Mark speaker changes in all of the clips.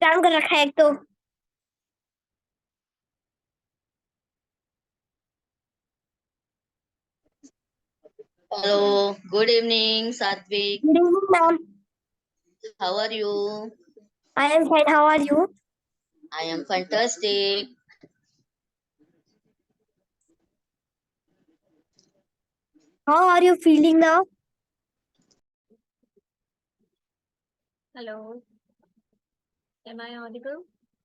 Speaker 1: काम कर रखा है एक तो।
Speaker 2: Hello, good evening, Satvik.
Speaker 1: Good evening, ma'am.
Speaker 2: How are you?
Speaker 1: I am fine. How are you?
Speaker 2: I am fantastic.
Speaker 1: How are you feeling now?
Speaker 3: Hello. Am I audible?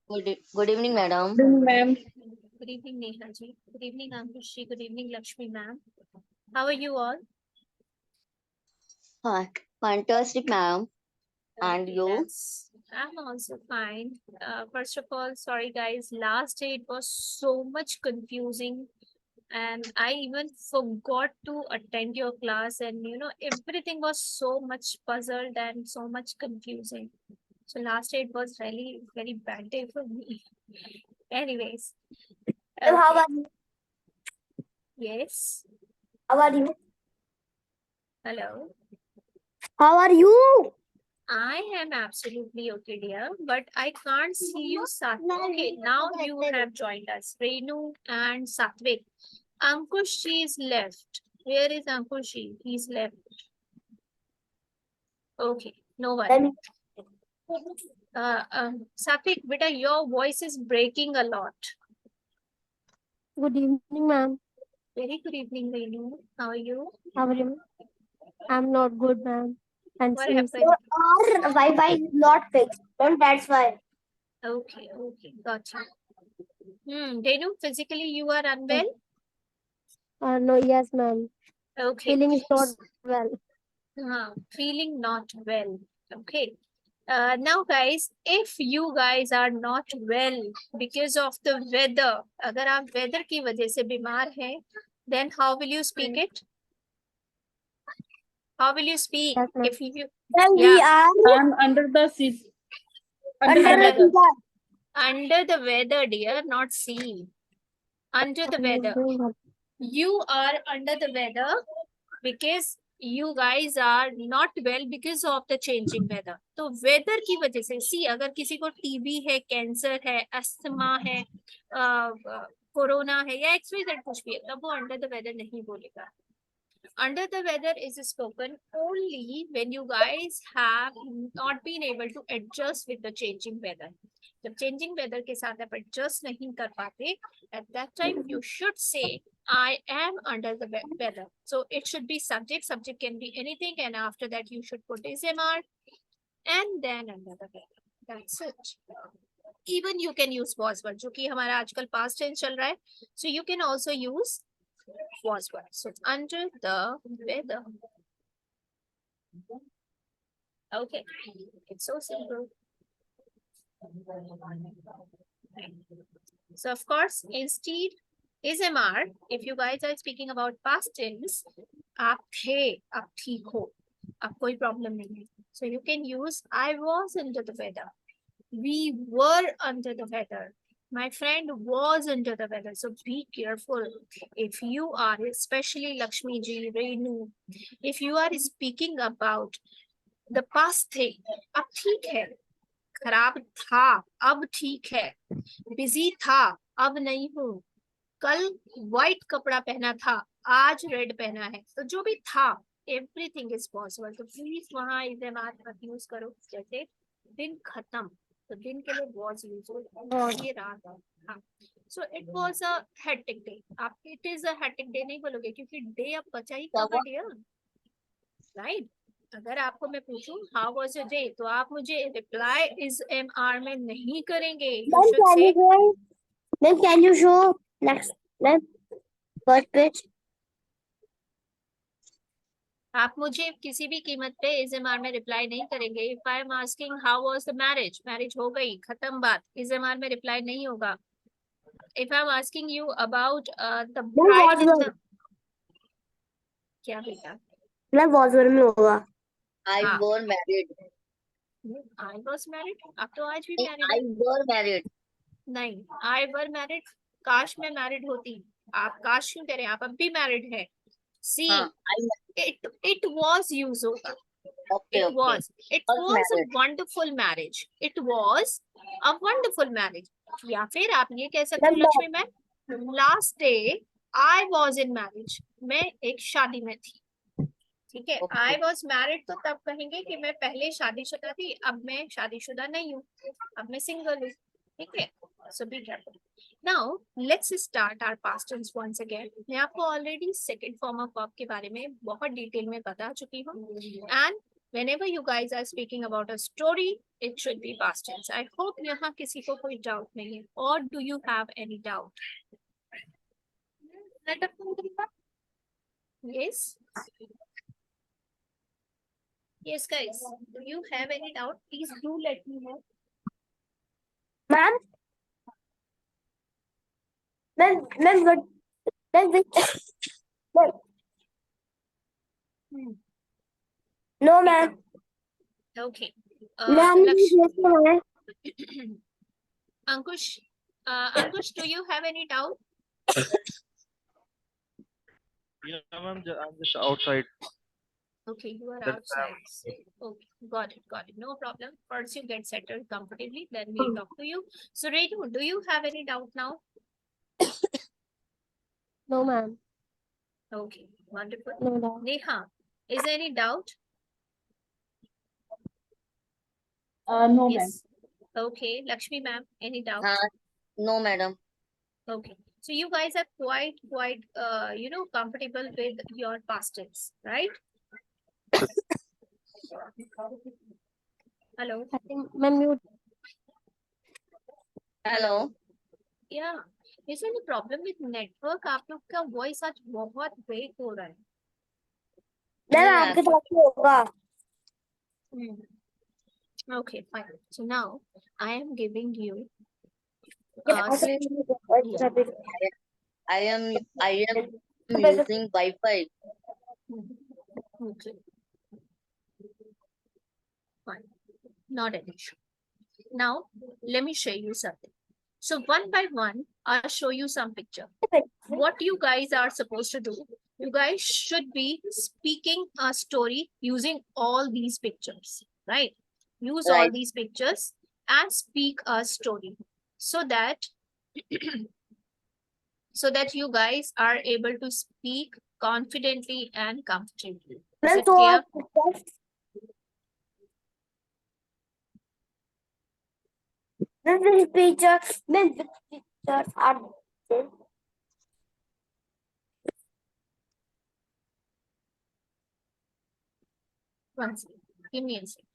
Speaker 2: Good evening, madam.
Speaker 1: Ma'am.
Speaker 3: Good evening, Neha ji. Good evening, Ankushi. Good evening, Lakshmi ma'am. How are you all?
Speaker 2: Fantastic, ma'am. And
Speaker 3: Okay,
Speaker 2: you?
Speaker 3: I'm also fine. First of all, sorry guys. Last day it was so much confusing, and I even forgot to attend your class, and everything was so much puzzled and so much confusing. So last day it was really very bad day for me. Anyways,
Speaker 1: Ma'am, how
Speaker 3: okay.
Speaker 1: are you?
Speaker 3: Yes.
Speaker 1: How are you?
Speaker 3: Hello.
Speaker 1: How are you?
Speaker 3: I am absolutely okay, dear, but I can't see you, Satvik. Okay, now you have joined us, Renu and Satvik. Ankush, she is left. Where is Ankush? He's left. Okay, no worry. Satvik, beta, your voice is breaking a lot.
Speaker 1: Good evening, ma'am.
Speaker 3: Very good evening, Renu. How are you?
Speaker 1: How are you? I'm not good, ma'am. And
Speaker 3: What
Speaker 1: since
Speaker 3: happened?
Speaker 1: our Wi-Fi is not fixed, then that's why.
Speaker 3: Okay, gotcha. Renu, physically you are unwell?
Speaker 1: No, yes, ma'am.
Speaker 3: Okay.
Speaker 1: Feeling is not well.
Speaker 3: Feeling not well. Okay. Now guys, if you guys are not well because of the weather, अगर आप weather की वजह से बीमार हैं, then how will you speak it? How will you speak?
Speaker 1: Yes, ma'am.
Speaker 3: If you,
Speaker 1: Then we
Speaker 3: yeah,
Speaker 1: are
Speaker 4: I'm under the seat.
Speaker 1: under
Speaker 3: Under
Speaker 1: the
Speaker 3: the-
Speaker 1: fever.
Speaker 3: under the weather, dear, not sea. Under the weather. You are under the weather because you guys are not well because of the changing weather. तो weather की वजह से see अगर किसी को TB है, cancer है, asthma है, कोरोना है या XYZ कुछ भी है, तब वो under the weather नहीं बोलेगा. Under the weather is spoken only when you guys have not been able to adjust with the changing weather. जब changing weather के साथ आप adjust नहीं कर पाते, at that time you should say I am under the weather. So it should be subject. Subject can be anything, and after that you should put SMR and then under the weather. That's it. Even you can use was word, जो कि हमारा आजकल past tense चल रहा है. So you can also use was word. So under the weather. Okay, it's so simple. So of course, instead SMR, if you guys are speaking about past tense, आप थे, आप ठीक हो, अब कोई problem नहीं है. So you can use I was under the weather. We were under the weather. My friend was under the weather. So be careful. If you are, especially Lakshmi ji, Renu, if you are speaking about the past thing, अब ठीक है, खराब था, अब ठीक है, busy था, अब नहीं हूँ, कल व्हाइट कपड़ा पहना था, आज रेड पहना है, तो जो भी था, एवरीथिंग इज पॉसिबल. तो प्लीज वहां इस्तेमाल यूज करो. जैसे दिन खत्म, तो दिन के लिए वॉज यूज हो, ये रात है. हाँ, so it was a hectic day. आप it is a hectic day नहीं बोलोगे, क्योंकि डे अब बचा ही कब है, राइट? अगर आपको मैं पूछूं हाउ वाज योर डे, तो आप मुझे रिप्लाई इज एम आर में नहीं करेंगे. You should say
Speaker 1: Then can you show next first page?
Speaker 3: आप मुझे किसी भी कीमत पे इज एम आर में रिप्लाई नहीं करेंगे. If I am asking how was the marriage, marriage हो गई, खत्म बात, इज एम आर में रिप्लाई नहीं होगा. If I am asking you about the bride in the, क्या बेटा?
Speaker 1: मतलब was were में होगा.
Speaker 2: I were married.
Speaker 3: I was married, अब तो आज भी
Speaker 2: I
Speaker 3: मैरिड
Speaker 2: were married.
Speaker 3: नहीं, आई वर मैरिड. काश मैं मैरिड होती. आप काश क्यों कह रहे हैं, आप अब भी मैरिड है. सी it was use होगा.
Speaker 2: Okay,
Speaker 3: It was a
Speaker 2: married.
Speaker 3: wonderful marriage. It was a wonderful marriage. या फिर आप ये कह सकते हो Lakshmi ma'am, last day I was in marriage. मैं एक शादी में थी. ठीक है,
Speaker 2: Okay.
Speaker 3: I was married तो तब कहेंगे कि मैं पहले शादीशुदा थी, अब मैं शादीशुदा नहीं हूँ, अब मैं सिंगल हूँ. ठीक है, so be careful. Now let's start our past tense once again. मैं आपको already second form of verb के बारे में बहुत डिटेल में बता चुकी हूँ. And whenever you guys are speaking about a story, it should be past tense. I hope यहाँ किसी को कोई doubt नहीं है. Or do you have any doubt? Yes. Yes, guys. Do you have any doubt? Please do let me know.
Speaker 1: Ma'am, what? Ma'am, ma'am. No, ma'am.
Speaker 3: Okay.
Speaker 1: Ma'am,
Speaker 3: Laksh- Ankush, Ankush, do you have any doubt?
Speaker 4: Yeah, ma'am, I'm just outside.
Speaker 3: Okay, you are
Speaker 4: That's why
Speaker 3: outside. Okay, got it, got it. No problem. First, you get settled comfortably, then we'll talk to you. So, Retu, do you have any doubt now?
Speaker 1: No, ma'am.
Speaker 3: Okay, wonderful.
Speaker 1: No doubt.
Speaker 3: Neha, is there any doubt?
Speaker 5: No, ma'am.
Speaker 3: Yes. Okay, Lakshmi ma'am, any doubt?
Speaker 2: No, madam.
Speaker 3: Okay. So you guys are quite, comfortable with your past tense, right? Hello.
Speaker 1: I think ma'am, mute.
Speaker 2: Hello.
Speaker 3: Yeah. Is there any problem with network? आप लोग का voice आज बहुत break हो रहा है.
Speaker 1: Ma'am,
Speaker 2: Yeah.
Speaker 1: आपके साथ ही होगा.
Speaker 3: Okay, fine. So now I am giving you.
Speaker 1: Yeah,
Speaker 2: I am using Wi-Fi.
Speaker 3: Okay. Fine. Not an issue. Now let me show you something. So one by one, I'll show you some picture. What you guys are supposed to do, you guys should be speaking a story using all these pictures, right? Use all
Speaker 2: Right.
Speaker 3: these pictures and speak a story so that you guys are able to speak confidently and comfortably. Is
Speaker 1: Ma'am,
Speaker 3: it
Speaker 1: so
Speaker 3: clear?
Speaker 1: ma'am, which pictures are there?
Speaker 3: One second. Give me a second.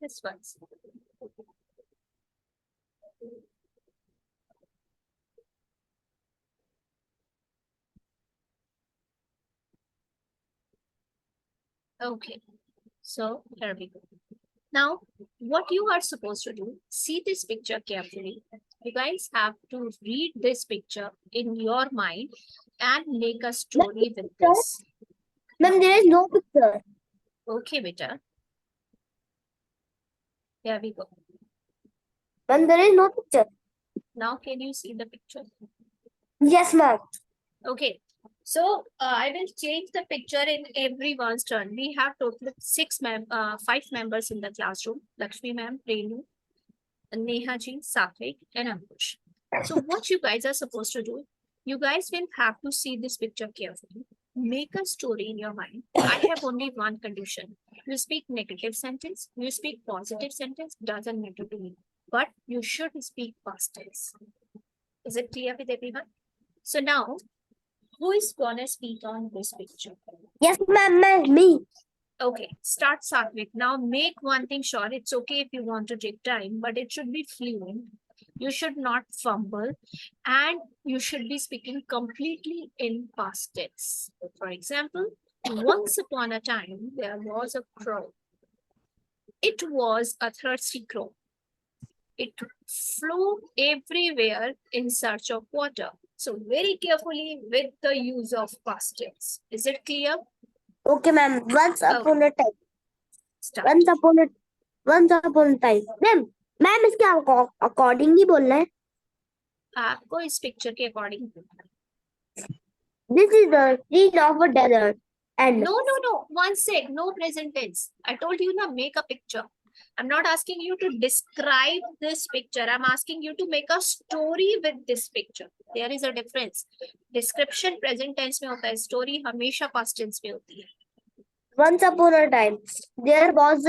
Speaker 3: This one. Okay, so here we go. Now, what you are supposed to do, see this picture carefully. You guys have to read this picture in your mind and make a story with this.
Speaker 1: Ma'am, there is no picture.
Speaker 3: Okay, beta. Here we go.
Speaker 1: Ma'am, there is no picture.
Speaker 3: Now, can you see the picture?
Speaker 1: Yes, ma'am.
Speaker 3: Okay, so I will change the picture in everyone's turn. We have total 5 members in the classroom. Lakshmi ma'am, Renu, Neha ji, Satvik, and Ankush. So what you guys are supposed to do, you guys will have to see this picture carefully. Make a story in your mind. I have only one condition. You speak negative sentence, you speak positive sentence, doesn't matter to me. But you should speak past tense. Is it clear with everyone? So now, who is gonna speak on this picture?
Speaker 1: Yes, ma'am, me.
Speaker 3: Okay, start Satvik. Now make one thing sure. It's okay if you want to take time, but it should be fluent. You should not fumble, and you should be speaking completely in past tense. For example, once upon a time, there was a crow. It was a thirsty crow. It flew everywhere in search of water. So very carefully with the use of past tense. Is it clear?
Speaker 1: Okay, ma'am. Once
Speaker 3: Oh,
Speaker 1: upon a time.
Speaker 3: start.
Speaker 1: Once upon a time. Ma'am इसके according नहीं बोलना है.
Speaker 3: आपको इस picture के according.
Speaker 1: This is the scene of a desert. And
Speaker 3: No. One sec. No present tense. I told you now make a picture. I'm not asking you to describe this picture. I'm asking you to make a story with this picture. There is a difference. Description present tense में होता है. Story हमेशा past tense में होती है.
Speaker 1: once upon a time, there was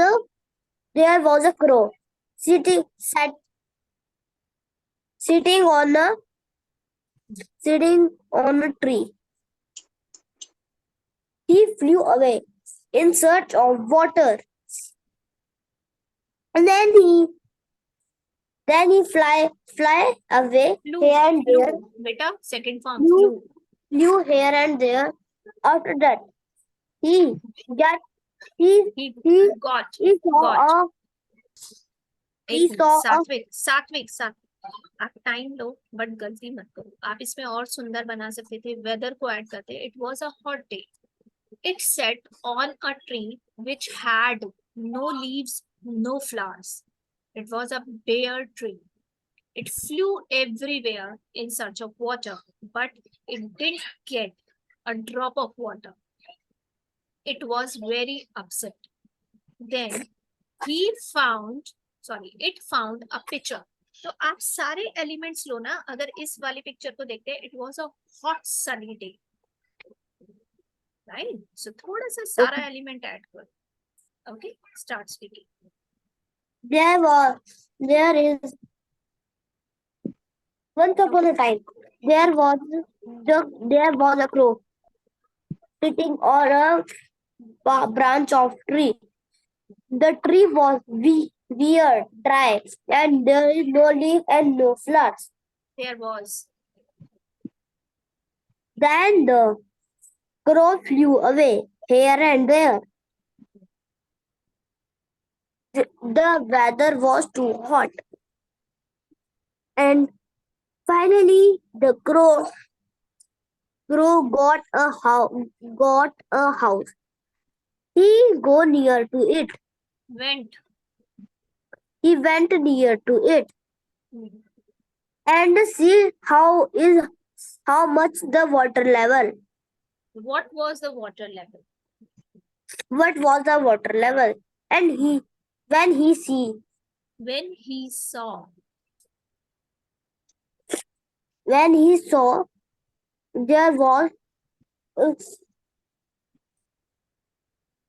Speaker 1: a crow sitting on a tree. He flew away in search of water. And then he fly away here and there,
Speaker 3: Flew. Beta, second form.
Speaker 1: Flew.
Speaker 3: Flew.
Speaker 1: flew here and there. After that, he got he
Speaker 3: He
Speaker 1: he
Speaker 3: got.
Speaker 1: he saw
Speaker 3: Got.
Speaker 1: a he
Speaker 3: एक
Speaker 1: saw a
Speaker 3: सात्विक आप time low but गलती मत करो. आप इसमें और सुंदर बना सकते थे. वेदर को ऐड करते. It was a hot day. It sat on a tree which had no leaves, no flowers. It was a bare tree. It flew everywhere in search of water, but it didn't get a drop of water. It was very upset. Then it found a pitcher. तो आप सारे elements लो ना. अगर इस वाली picture को देखते हैं, it was a hot sunny day, right. So थोड़ा सा सारा एलिमेंट ऐड करो. Okay, start speaking.
Speaker 1: there is once upon a time there was a crow sitting on a branch of tree. The tree was weird, dry, and there is no leaf and no flowers.
Speaker 3: There was.
Speaker 1: Then the crow flew away here and there. The weather was too hot. And finally, the crow got a house. He go near to it.
Speaker 3: Went.
Speaker 1: He went near to it
Speaker 3: Hmm.
Speaker 1: and see how much the water level.
Speaker 3: What was the water level?
Speaker 1: What was the water level? And when he saw there was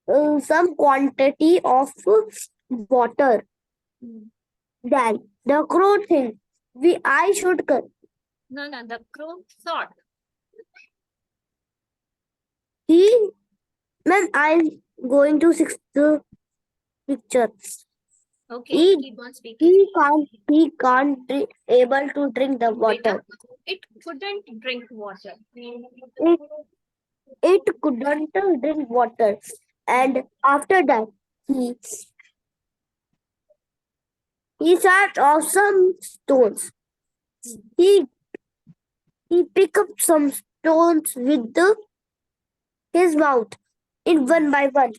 Speaker 1: uh, some quantity of water.
Speaker 3: Hmm.
Speaker 1: Then the crow think I should
Speaker 3: No, the crow thought.
Speaker 1: Ma'am, I'm going to sixth picture.
Speaker 3: Okay, keep on speaking.
Speaker 1: He can't able to drink the water.
Speaker 3: Beta, it couldn't drink water.
Speaker 1: It couldn't drink water, and after that he sat on some stones. He picked up some stones with his mouth in one by one.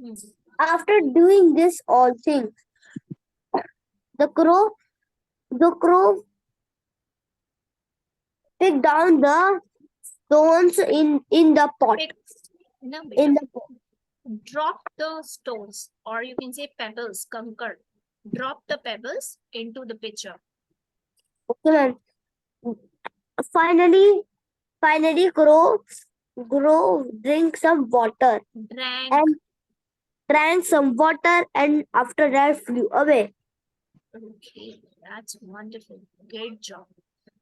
Speaker 3: Hmm.
Speaker 1: After doing this all things, the crow picked down the stones in the pot.
Speaker 3: No, beta.
Speaker 1: In the pot.
Speaker 3: Drop the stones, or you can say pebbles, conquer. Drop the pebbles into the pitcher.
Speaker 1: Okay, ma'am. Finally, crow drink some water
Speaker 3: Drank.
Speaker 1: and drank some water, and after that flew away.
Speaker 3: Okay, that's wonderful. Great job.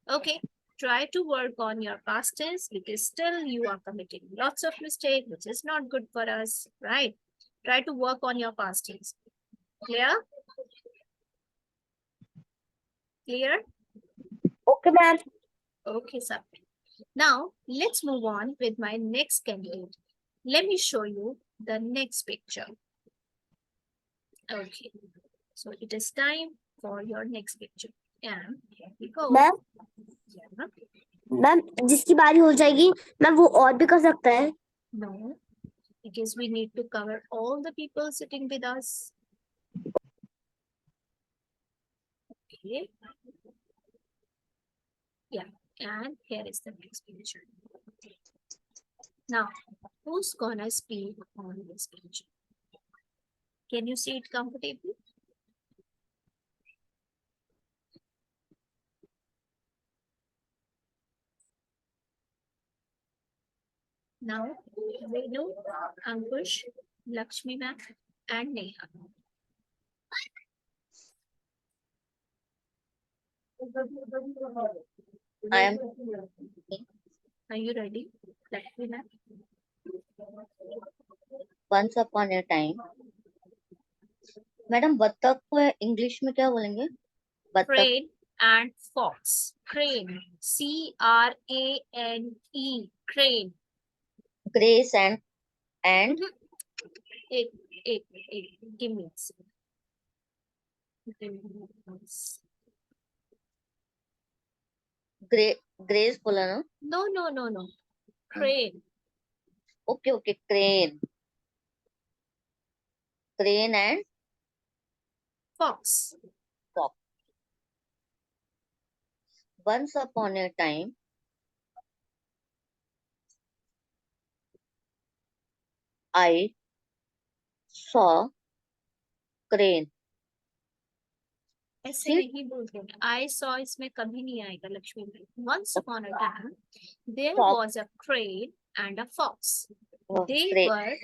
Speaker 3: Okay, try to work on your past tense because still you are committing lots of mistakes, which is not good for us, right? Try to work on your past tense. Clear? Clear?
Speaker 1: Okay, ma'am.
Speaker 3: Okay, sir. Now, let's move on with my next candidate. Let me show you the next picture. Okay. So it is time for your next picture. And here we go.
Speaker 1: Ma'am
Speaker 3: Yeah.
Speaker 1: Ma'am जिसकी बारी हो जाएगी ma'am वो और भी कर सकता है.
Speaker 3: No, because we need to cover all the people sitting with us. Okay. Yeah, and here is the next picture. Now, who's gonna speak on this picture? Can you see it comfortably? Now, Venu, Ankush, Lakshmi ma'am, and Neha.
Speaker 2: I am
Speaker 3: Are you ready? Lakshmi ma'am.
Speaker 2: once upon a time. Madam बत्तख को English में क्या बोलेंगे? बत्तख.
Speaker 3: Crane and fox. Crane. C-R-A-N-E. Crane.
Speaker 2: Grace and
Speaker 3: Eight. Give me a second.
Speaker 2: Grace बोला ना?
Speaker 3: No. Crane.
Speaker 2: Okay. Crane and
Speaker 3: Fox.
Speaker 2: fox. Once upon a time, I saw crane.
Speaker 3: ऐसे
Speaker 2: Sit
Speaker 3: नहीं बोलते हैं. I saw इसमें कभी नहीं आएगा लक्ष्मी में. Once upon a time, there
Speaker 2: Fox.
Speaker 3: was a crane and a fox. They
Speaker 2: crane.
Speaker 3: were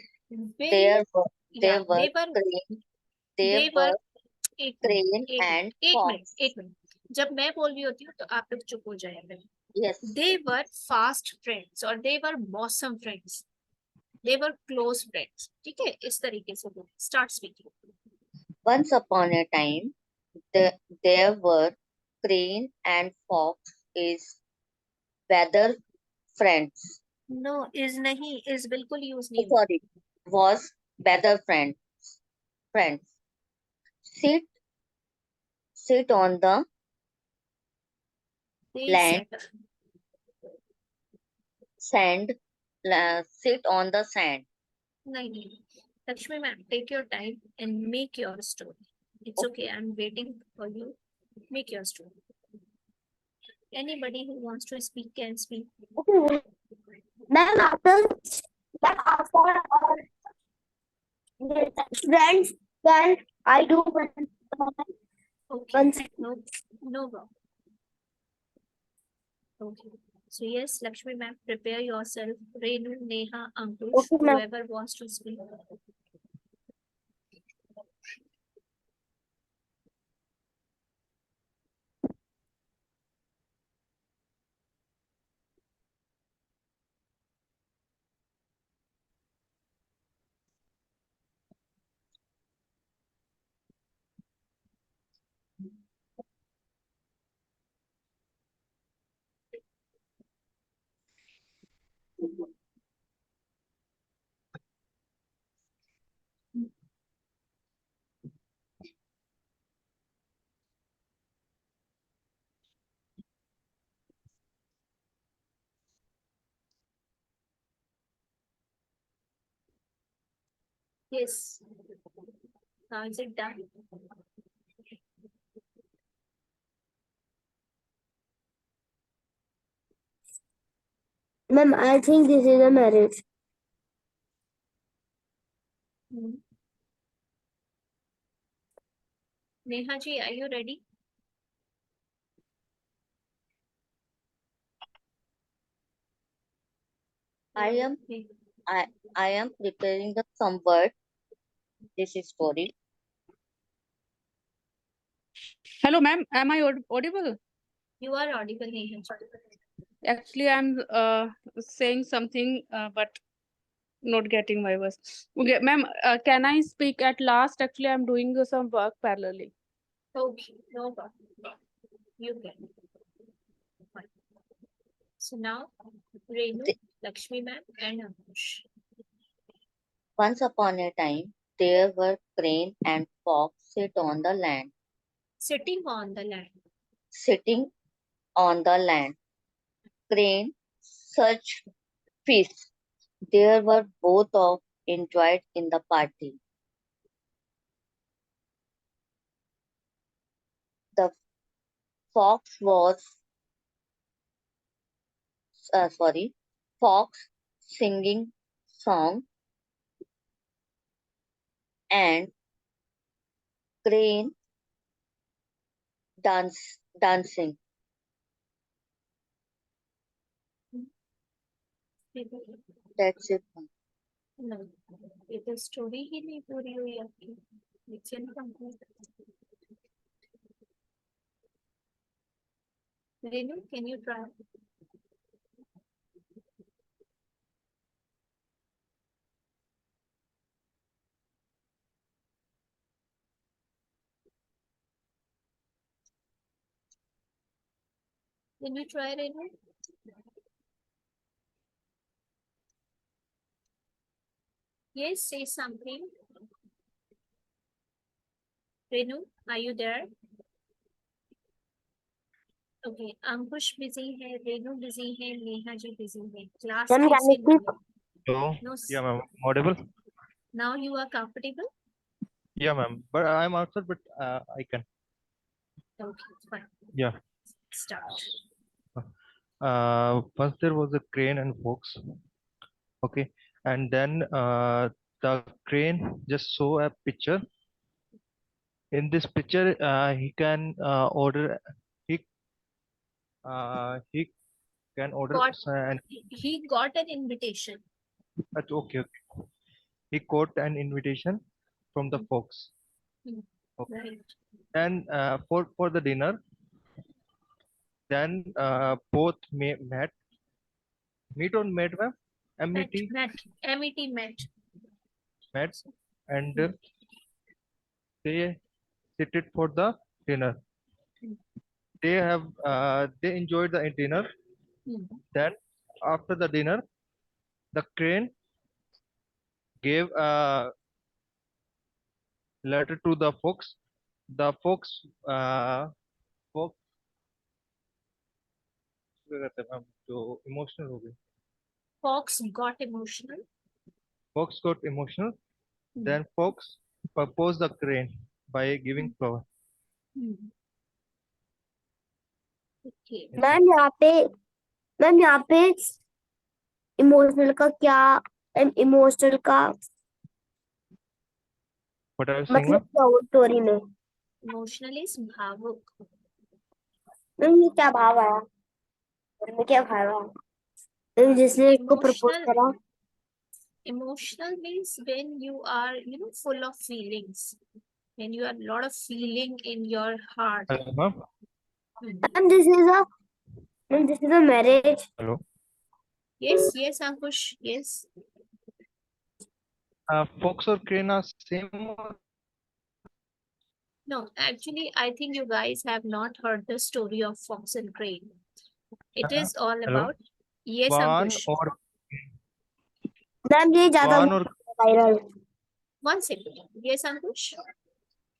Speaker 3: very,
Speaker 2: There were
Speaker 3: yeah, they were,
Speaker 2: crane.
Speaker 3: they
Speaker 2: There
Speaker 3: were,
Speaker 2: were
Speaker 3: एक
Speaker 2: crane
Speaker 3: मिनट,
Speaker 2: and
Speaker 3: एक
Speaker 2: fox.
Speaker 3: Minute, एक minute. जब मैं बोल रही होती हूँ तो आप लोग चुप हो जाएंगे.
Speaker 2: Yes.
Speaker 3: They were fast friends or they were awesome friends. They were close friends. ठीक है, इस तरीके से बोल. Start speaking.
Speaker 2: Once upon a time, there were crane and fox is weather friends.
Speaker 3: No, is नहीं, is बिल्कुल use नहीं.
Speaker 2: Sorry, was weather friends. Sit on the
Speaker 3: They
Speaker 2: land,
Speaker 3: said,
Speaker 2: sand. Sit on the sand.
Speaker 3: नहीं. Lakshmi ma'am, take your time and make your story. It's okay. I'm waiting for you. Make your story. Anybody who wants to speak can speak.
Speaker 1: Okay. Ma'am after our friends can I do one
Speaker 3: Okay. No problem. Okay. So yes, Lakshmi ma'am, prepare yourself. Renu, Neha, Ankush,
Speaker 1: Okay, ma'am.
Speaker 3: whoever wants to speak. Yes. Now is it done?
Speaker 1: Ma'am, I think this is a marriage.
Speaker 3: Neha ji, are you ready?
Speaker 2: I am
Speaker 3: Okay.
Speaker 2: I am preparing some word. This is story.
Speaker 5: Hello, ma'am. Am I audible?
Speaker 3: You are audible, Neha ji.
Speaker 5: Actually, I'm saying something, but not getting my voice. Okay, ma'am. Can I speak at last? Actually, I'm doing some work parallelly.
Speaker 3: Okay, no problem. You can. Fine. So now, Renu,
Speaker 2: The-
Speaker 3: Lakshmi ma'am, and Ankush.
Speaker 2: Once upon a time, there were crane and fox sit on the land,
Speaker 3: Sitting on the land.
Speaker 2: sitting on the land. Crane searched fish. There were both of enjoyed in the party. The fox was sorry, fox singing song and crane dancing. That's it.
Speaker 3: No, ये तो story ही नहीं पूरी हुई आपकी. It's incomplete. Renu, can you try? Can you try, Renu? Yes, say something. Renu, are you there? Okay, Ankush busy है, Renu busy है, Neha ji busy है. Class
Speaker 1: Ma'am, can
Speaker 3: कैसे
Speaker 1: I speak?
Speaker 3: मिले?
Speaker 4: Hello.
Speaker 3: No,
Speaker 4: Yeah, ma'am. Audible?
Speaker 3: now you are comfortable?
Speaker 4: Yeah, ma'am. But I'm outside, but I can.
Speaker 3: Okay, fine.
Speaker 4: Yeah.
Speaker 3: Start.
Speaker 4: First there was a crane and fox. Okay. And then the crane just saw a picture. In this picture, he can order. He can order
Speaker 3: Got,
Speaker 4: and
Speaker 3: he got an invitation.
Speaker 4: okay, okay. He got an invitation from the fox.
Speaker 3: Hmm.
Speaker 4: Okay.
Speaker 3: Right.
Speaker 4: And for the dinner, then both met. Meet on met, ma'am.
Speaker 3: Met,
Speaker 4: MET
Speaker 3: met, MET met.
Speaker 4: met, and they seated for the dinner. They enjoyed the dinner.
Speaker 3: Hmm.
Speaker 4: Then after the dinner, the crane gave a letter to the fox. The fox क्या कहते हैं ma'am जो emotional हो गई.
Speaker 3: Fox got emotional.
Speaker 4: Fox got emotional.
Speaker 3: Hmm.
Speaker 4: Then fox proposed the crane by giving flower.
Speaker 3: Hmm. Okay.
Speaker 1: Ma'am यहाँ पे emotional का क्या इमोशनल का
Speaker 4: What are you saying,
Speaker 1: मतलब
Speaker 4: ma'am?
Speaker 1: क्या हो स्टोरी में?
Speaker 3: Emotional is भावुक.
Speaker 1: मैम ये क्या भाव आया? स्टोरी में क्या भाव आया? मैम जिसने इसको प्रपोज
Speaker 3: Emotional,
Speaker 1: करा.
Speaker 3: emotional means when you are, full of feelings. When you have a lot of feeling in your heart.
Speaker 4: Hello, ma'am.
Speaker 3: Hmm.
Speaker 1: Ma'am this is a marriage.
Speaker 4: Hello.
Speaker 3: Yes, yes, Ankush, yes.
Speaker 4: Fox or crane are same.
Speaker 3: No, actually, I think you guys have not heard the story of Fox and Crane. It is all
Speaker 4: Hello.
Speaker 3: about, yes,
Speaker 4: Swan
Speaker 3: Ankush.
Speaker 4: or
Speaker 1: ma'am ये ज्यादा
Speaker 4: Swan or
Speaker 1: viral.
Speaker 3: One second. Yes, Ankush.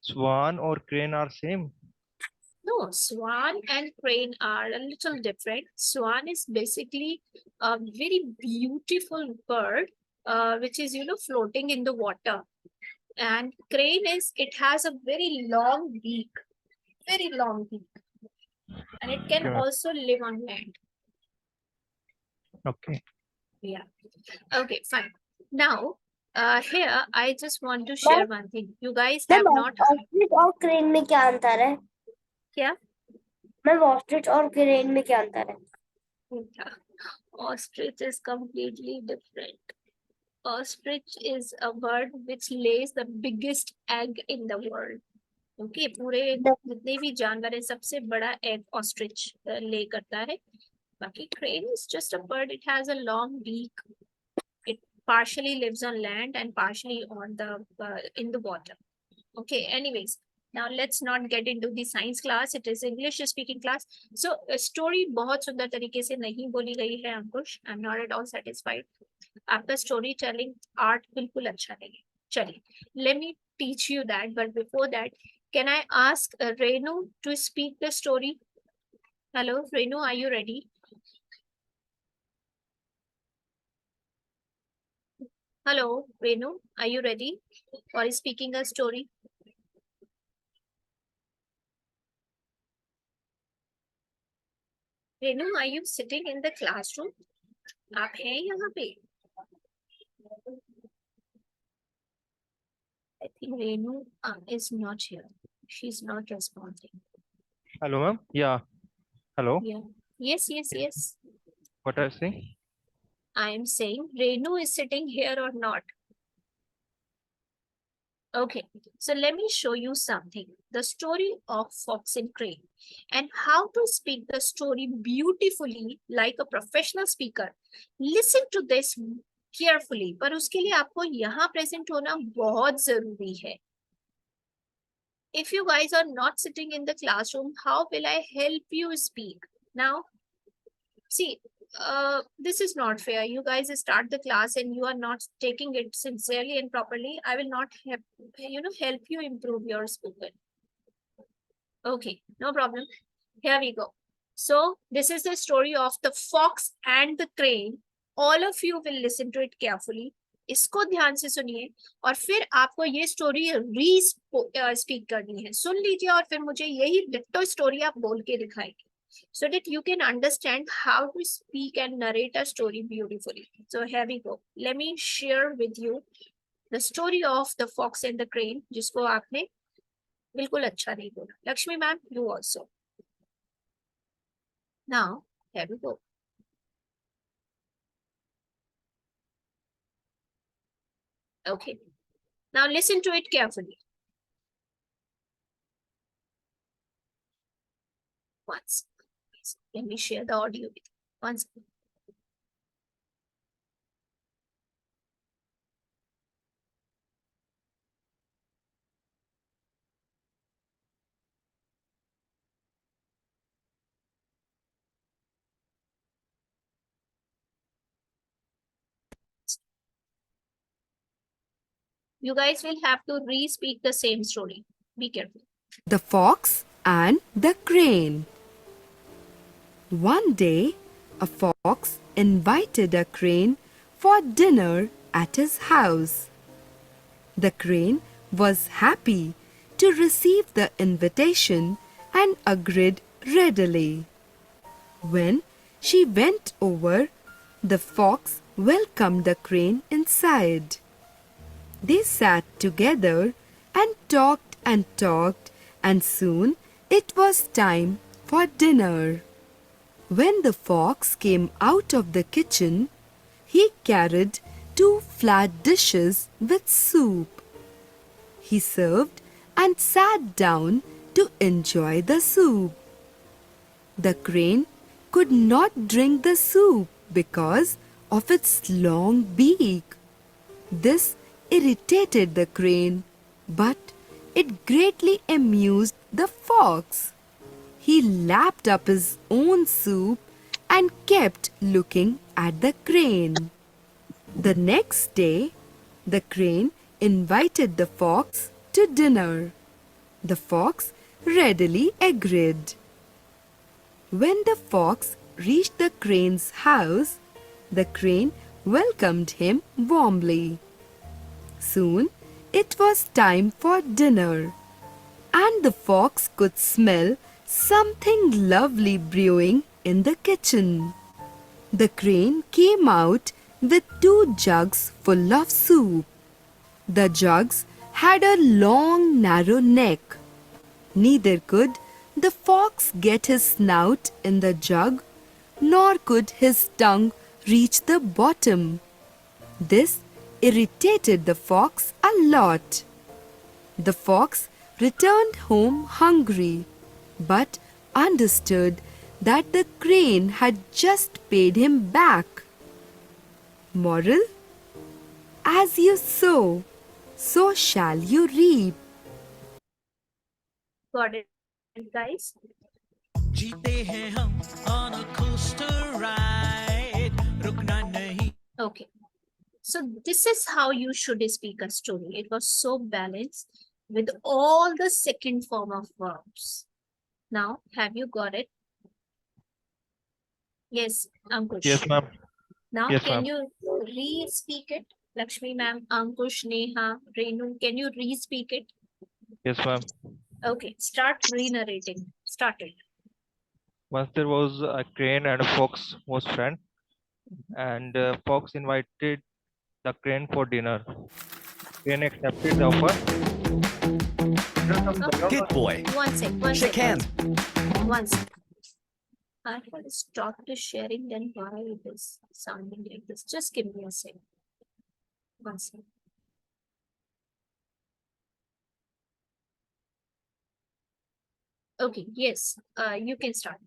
Speaker 4: Swan or crane are same.
Speaker 3: No, swan and crane are a little different. Swan is basically a very beautiful bird, which is, floating in the water. And crane is, it has a very long beak, and it can
Speaker 4: Okay.
Speaker 3: also live on land.
Speaker 4: Okay.
Speaker 3: Yeah. Okay, fine. Now, here I just want to share one thing. You guys have
Speaker 1: ma'am
Speaker 3: not.
Speaker 1: Ostrich और crane में क्या अंतर है?
Speaker 3: क्या?
Speaker 1: Ma'am ostrich और crane में क्या अंतर है?
Speaker 3: Yeah. Ostrich is completely different. Ostrich is a bird which lays the biggest egg in the world. Okay, पूरे जितने भी जानवर है सबसे बड़ा egg ostrich lay करता है. बाकी crane is just a bird. It has a long beak. It partially lives on land and partially on the in the water. Okay, anyways, now let's not get into the science class. It is English speaking class. So story बहुत सुंदर तरीके से नहीं बोली गई है अंकुश. I'm not at all satisfied. आपका story telling art बिल्कुल अच्छा नहीं है. Chali, let me teach you that. But before that, can I ask Renu to speak the story? Hello, Renu, are you ready? Hello, Renu, are you ready for speaking a story? Renu, are you sitting in the classroom? आप हैं यहाँ पे? I think Renu is not here. She's not responding.
Speaker 4: Hello, ma'am. Yeah. Hello.
Speaker 3: Yeah. Yes.
Speaker 4: What are you saying?
Speaker 3: I am saying Renu is sitting here or not. Okay, so let me show you something. The story of Fox and Crane and how to speak the story beautifully like a professional speaker. Listen to this carefully. पर उसके लिए आपको यहाँ present होना बहुत जरूरी है. If you guys are not sitting in the classroom, how will I help you speak? Now, see, this is not fair. You guys start the class and you are not taking it sincerely and properly. I will not help you improve your spoken. Okay, no problem. Here we go. So this is the story of the fox and the crane. All of you will listen to it carefully. इसको ध्यान से सुनिए और फिर आपको ये story speak करनी है. सुन लीजिए और फिर मुझे यही डिट्टो स्टोरी आप बोल के दिखाएंगे. So that you can understand how to speak and narrate a story beautifully. So here we go. Let me share with you the story of the fox and the crane, जिसको आपने बिल्कुल अच्छा नहीं बोला. Lakshmi ma'am, you also. Now, here we go. Okay. Now listen to it carefully. Once. Let me share the audio with you. Once. You guys will have to re-speak the same story. Be careful.
Speaker 6: The Fox and the Crane. One day, a fox invited a crane for dinner at his house. The crane was happy to receive the invitation and agreed readily. When she went over, the fox welcomed the crane inside. They sat together and talked, and soon it was time for dinner. When the fox came out of the kitchen, he carried 2 flat dishes with soup. He served and sat down to enjoy the soup. The crane could not drink the soup because of its long beak. This irritated the crane, but it greatly amused the fox. He lapped up his own soup and kept looking at the crane. The next day, the crane invited the fox to dinner. The fox readily agreed. When the fox reached the crane's house, the crane welcomed him warmly. Soon it was time for dinner, and the fox could smell something lovely brewing in the kitchen. The crane came out with 2 jugs full of soup. The jugs had a long, narrow neck. Neither could the fox get his snout in the jug, nor could his tongue reach the bottom. This irritated the fox a lot. The fox returned home hungry, but understood that the crane had just paid him back. Moral: as you sow, so shall you reap.
Speaker 3: Got it, guys?
Speaker 7: जीते हैं हम on a coaster ride रुकना नहीं
Speaker 3: Okay. So this is how you should speak a story. It was so balanced with all the second form of verbs. Now, have you got it? Yes, Ankush.
Speaker 4: Yes, ma'am.
Speaker 3: Now,
Speaker 4: Yes,
Speaker 3: can
Speaker 4: ma'am.
Speaker 3: you re-speak it? Lakshmi ma'am, Ankush, Neha, Renu, can you re-speak it?
Speaker 4: Yes, ma'am.
Speaker 3: Okay, start re-narrating. Start it.
Speaker 4: Once there was a crane and a fox was friend, and fox invited the crane for dinner. Crane accepted the offer. Is there some background
Speaker 7: Good
Speaker 4: noise?
Speaker 7: boy.
Speaker 3: One sec,
Speaker 7: Shake hands.
Speaker 3: one sec. I have stopped the sharing, then why it is sounding like this? Just give me a sec. One sec. Okay, yes, you can start.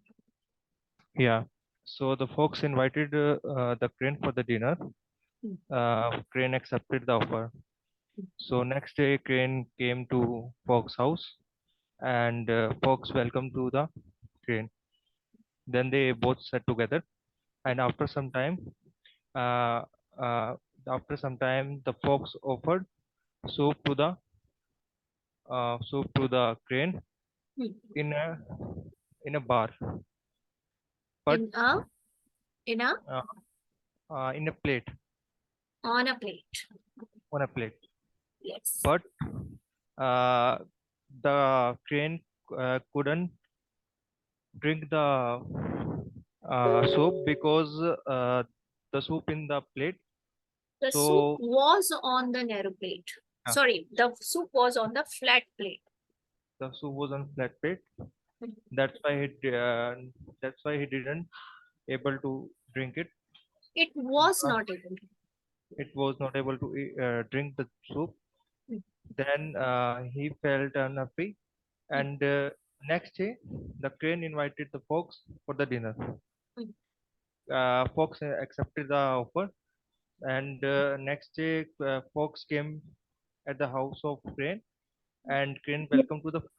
Speaker 4: Yeah. So the fox invited the crane for the dinner. Crane accepted the offer. So next day, crane came to fox house, and fox welcomed to the crane. Then they both sat together, and uh, after some time, the fox offered soup to the crane
Speaker 3: Hmm.
Speaker 4: in a bar, but
Speaker 3: In a,
Speaker 4: uh, in a plate,
Speaker 3: on a plate.
Speaker 4: on a plate.
Speaker 3: Yes.
Speaker 4: But uh, the crane couldn't drink the soup because the soup in the plate.
Speaker 3: The soup
Speaker 4: So
Speaker 3: was on the narrow plate.
Speaker 4: yeah,
Speaker 3: Sorry, the soup was on the flat plate.
Speaker 4: the soup was on flat plate.
Speaker 3: Hmm.
Speaker 4: That's why he didn't able to drink it.
Speaker 3: It was
Speaker 4: Uh,
Speaker 3: not able to.
Speaker 4: it was not able to drink the soup.
Speaker 3: Hmm.
Speaker 4: Then he felt unhappy, and next day the crane invited the fox for the dinner.
Speaker 3: Hmm.
Speaker 4: Fox accepted the offer, and next day fox came at the house of crane, and crane welcome to the fox.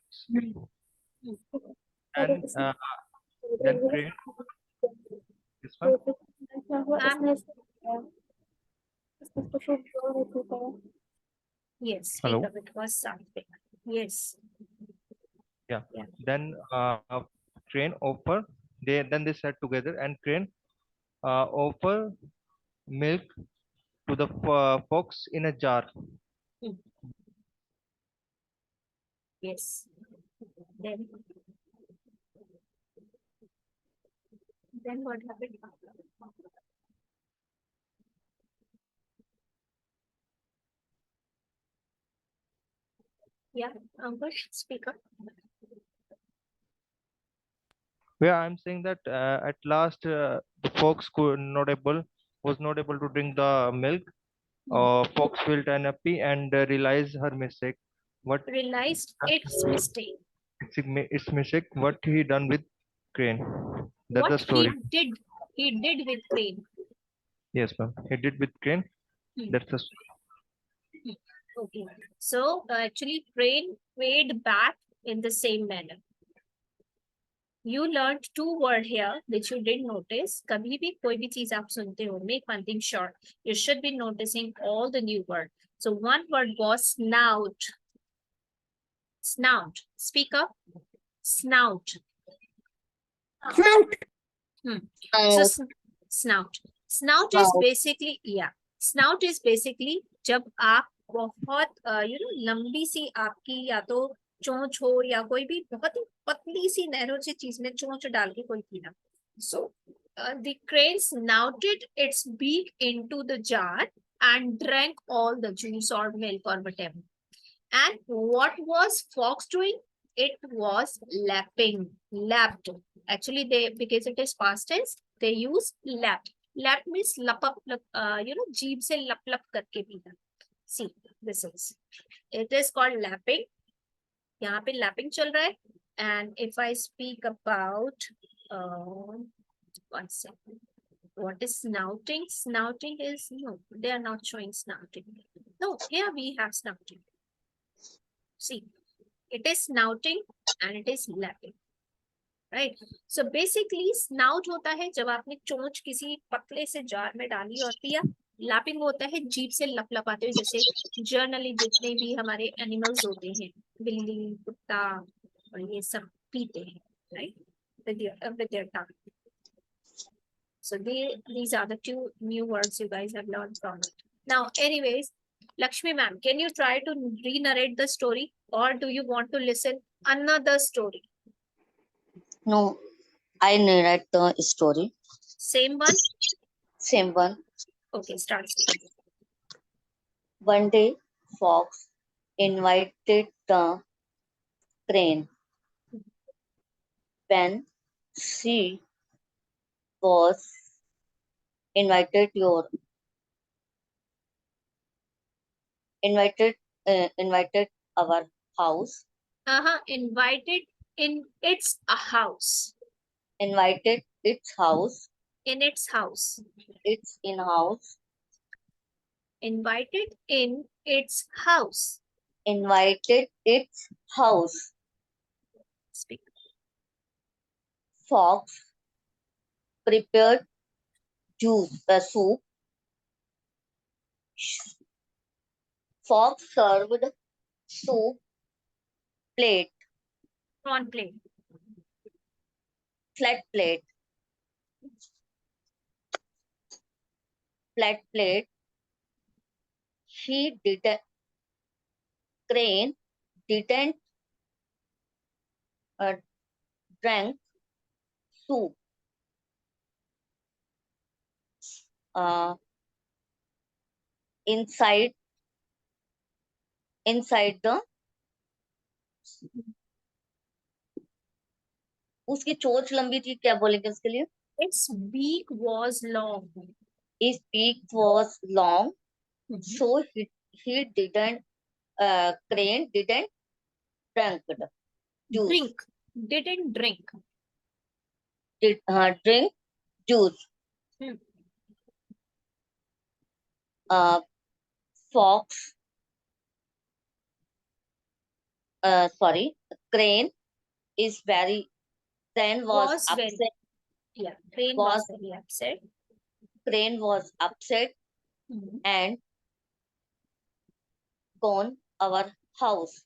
Speaker 4: And then crane, this one,
Speaker 3: Um, yes, speak
Speaker 4: hello,
Speaker 3: up. It was something. Yes.
Speaker 4: yeah.
Speaker 3: Yeah.
Speaker 4: Then crane offer. They sat together, and crane offer milk to the fox in a jar.
Speaker 3: Hmm. Yes. Then, then what happened? Yeah, Ankush, speak up.
Speaker 4: Yeah, I'm saying that at last the fox was not able to drink the milk.
Speaker 3: Hmm.
Speaker 4: Fox felt unhappy and realized her mistake. What
Speaker 3: Realized its mistake.
Speaker 4: its mistake? What he done with crane? That's the
Speaker 3: What
Speaker 4: story.
Speaker 3: he did with Crane.
Speaker 4: Yes, ma'am. He did with crane.
Speaker 3: Hmm.
Speaker 4: That's the story.
Speaker 3: Okay. So actually, Crane paid back in the same manner. You learned two words here which you didn't notice. कभी भी कोई भी चीज आप सुनते हो, make one thing sure. You should be noticing all the new word. So one word was snout. Snout. Speak up. Snout.
Speaker 1: Snout.
Speaker 3: So
Speaker 2: Now,
Speaker 3: snout. Snout is
Speaker 2: now,
Speaker 3: basically, yeah. Snout is basically जब आप बहुत लंबी सी आपकी या तो चोंच हो या कोई भी बहुत ही पतली सी नैरो सी चीज में चोंच डाल के कोई पीना. So the crane snouted its beak into the jar and drank all the juice or milk or whatever. And what was fox doing? It was lapping. Lapped. Actually, they, because it is past tense, they use lapped. Lapped means lap up, jeeb se lap lap करके पीना. See, this is. It is called lapping. यहाँ पे lapping चल रहा है. And if I speak about, one second. What is snouting? Snouting is, no, they are not showing snouting. No, here we have snouting. See, it is snouting and it is lapping. Right? So basically, snout होता है जब आपने चोंच किसी पतले से jar में डाली और पिया. लैपिंग होता है जीभ से लपलपाते हुए, जैसे जनरली जितने भी हमारे एनिमल्स होते हैं, बिल्ली, कुत्ता और ये सब पीते हैं, right, with their tongue. So these are the two new words you guys have learned from it. Now, anyways, Lakshmi ma'am, can you try to re-narrate the story, or do you want to listen another story?
Speaker 2: No, I narrate the story.
Speaker 3: Same one?
Speaker 2: Same one.
Speaker 3: Okay, start speaking.
Speaker 2: One day, Fox invited the crane. When she was invited your invited our house,
Speaker 3: Invited in its a house.
Speaker 2: invited its house,
Speaker 3: In its house.
Speaker 2: its in house,
Speaker 3: Invited in its house.
Speaker 2: invited its house.
Speaker 3: Speak.
Speaker 2: Fox prepared juice, soup. Fox served soup, plate,
Speaker 3: On plane.
Speaker 2: flat plate, flat plate. He didn't, crane didn't drink soup. Uh, inside the उसकी चोंच लंबी थी, क्या बोलेंगे उसके लिए?
Speaker 3: Its beak was long.
Speaker 2: His beak was long,
Speaker 3: Mhm.
Speaker 2: so he didn't crane didn't drink juice.
Speaker 3: Drink. Didn't drink.
Speaker 2: Drink juice.
Speaker 3: Hmm.
Speaker 2: Fox sorry, crane is very crane was
Speaker 3: Was very-
Speaker 2: upset.
Speaker 3: Yeah, crane
Speaker 2: Was-
Speaker 3: was very upset.
Speaker 2: Crane was upset
Speaker 3: Mhm.
Speaker 2: and gone our house.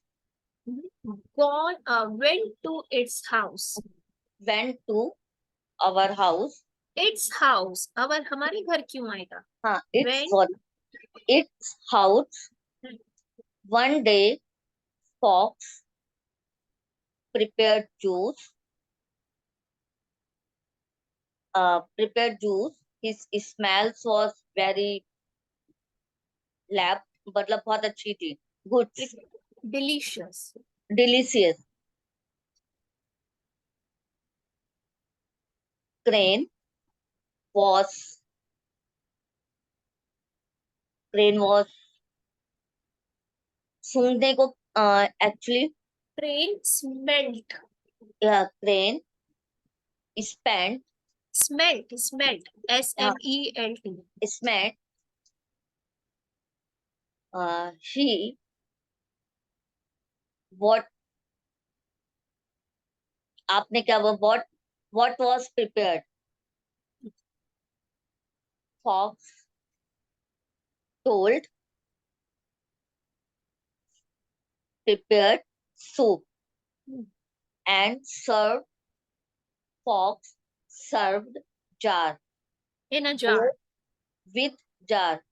Speaker 3: Gone, went to its house.
Speaker 2: Went to our house.
Speaker 3: Its house. अवर हमारे घर क्यों आएगा?
Speaker 2: हाँ, its
Speaker 3: Went-
Speaker 2: sorry, its house. One day, Fox prepared juice. His smells was very lab, मतलब बहुत अच्छी थी, good,
Speaker 3: Delicious.
Speaker 2: delicious. Crane was सूंघने को actually
Speaker 3: Crane smelt.
Speaker 2: crane spent
Speaker 3: Smelt. S-M-E-L-T.
Speaker 2: smelt he what आपने क्या what was prepared? Fox told prepared soup and served. Fox served jar.
Speaker 3: In a jar.
Speaker 2: With jar.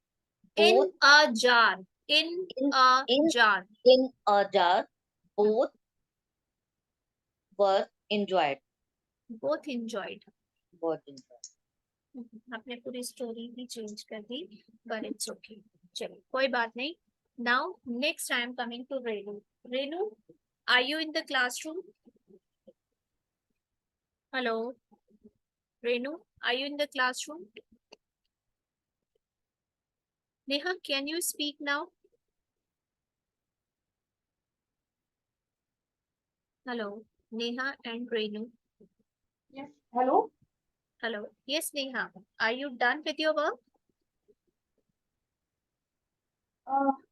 Speaker 3: In
Speaker 2: Both
Speaker 3: a jar. In a
Speaker 2: in-
Speaker 3: jar.
Speaker 2: in a jar. Both were enjoyed.
Speaker 3: Both enjoyed.
Speaker 2: Both enjoyed.
Speaker 3: आपने पूरी story भी change कर दी, but it's okay. चलो, कोई बात नहीं. Now, next I am coming to Renu. Renu, are you in the classroom? Hello. Renu, are you in the classroom? Neha, can you speak now? Hello, Neha and Renu.
Speaker 5: Yes. Hello.
Speaker 3: Hello. Yes, Neha. Are you done with your work?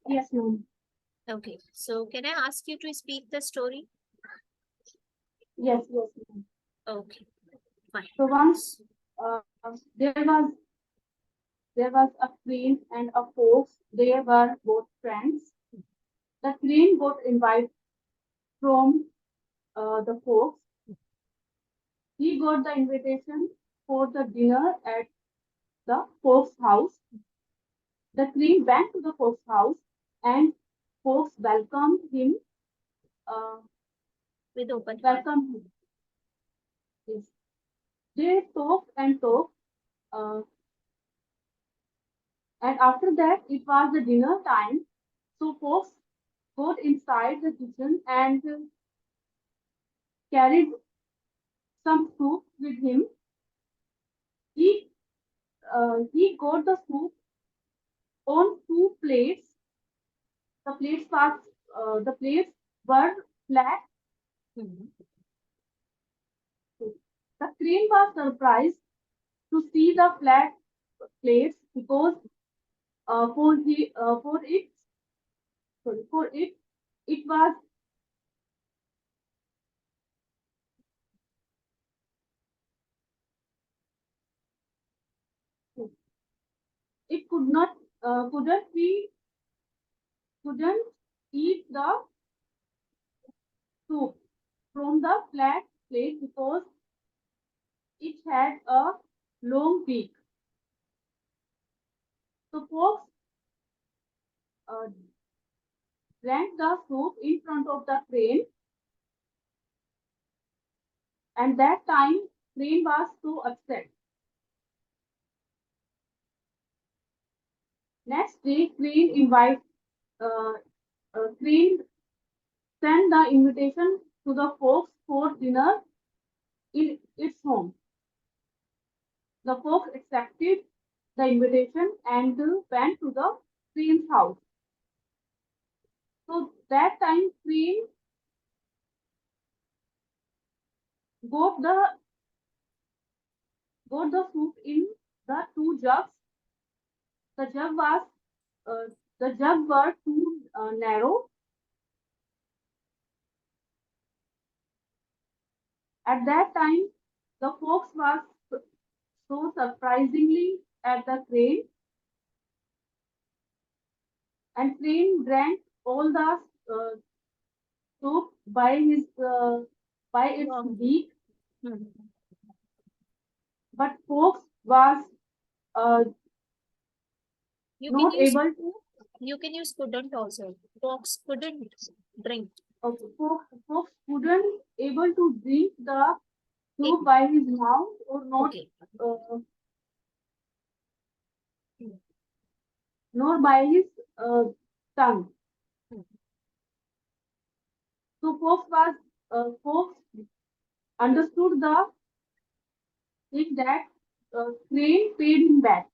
Speaker 5: Yes, ma'am.
Speaker 3: Okay. So can I ask you to speak the story?
Speaker 5: Yes, ma'am.
Speaker 3: Okay. Fine.
Speaker 5: So once there was there was a crane and a fox. They were both friends. The crane got invite from the fox. He got the invitation for the dinner at the fox house. The crane went to the fox house and fox welcomed him.
Speaker 3: With open heart.
Speaker 5: Welcomed him. Yes. They talked and talked. And after that, it was the dinner time. So fox got inside the kitchen and carried some soup with him. He he got the soup on two plates. The plates were flat.
Speaker 3: Mhm.
Speaker 5: The crane was surprised to see the flat plates because for it it was it could not couldn't eat the soup from the flat plate because it had a long beak. So fox uh, drank the soup in front of the crane, and that time crane was so upset. Next day, uh, crane sent the invitation to the fox for dinner in its home. The fox accepted the invitation and went to the crane's house. So that time, crane got the soup in the two jugs. The jug was uh, the jug were too narrow. At that time, the fox was so surprisingly at the crane, and crane drank all the soup by its
Speaker 3: Wow.
Speaker 5: beak.
Speaker 3: Mhm.
Speaker 5: But fox was uh,
Speaker 3: You
Speaker 5: not
Speaker 3: can use
Speaker 5: able to.
Speaker 3: you can use couldn't also. Fox couldn't drink.
Speaker 5: Fox couldn't able to drink the soup
Speaker 3: It-
Speaker 5: by his mouth or not,
Speaker 3: Okay.
Speaker 5: uh, nor by his tongue.
Speaker 3: Hmm.
Speaker 5: So fox understood the thing that crane paid him back.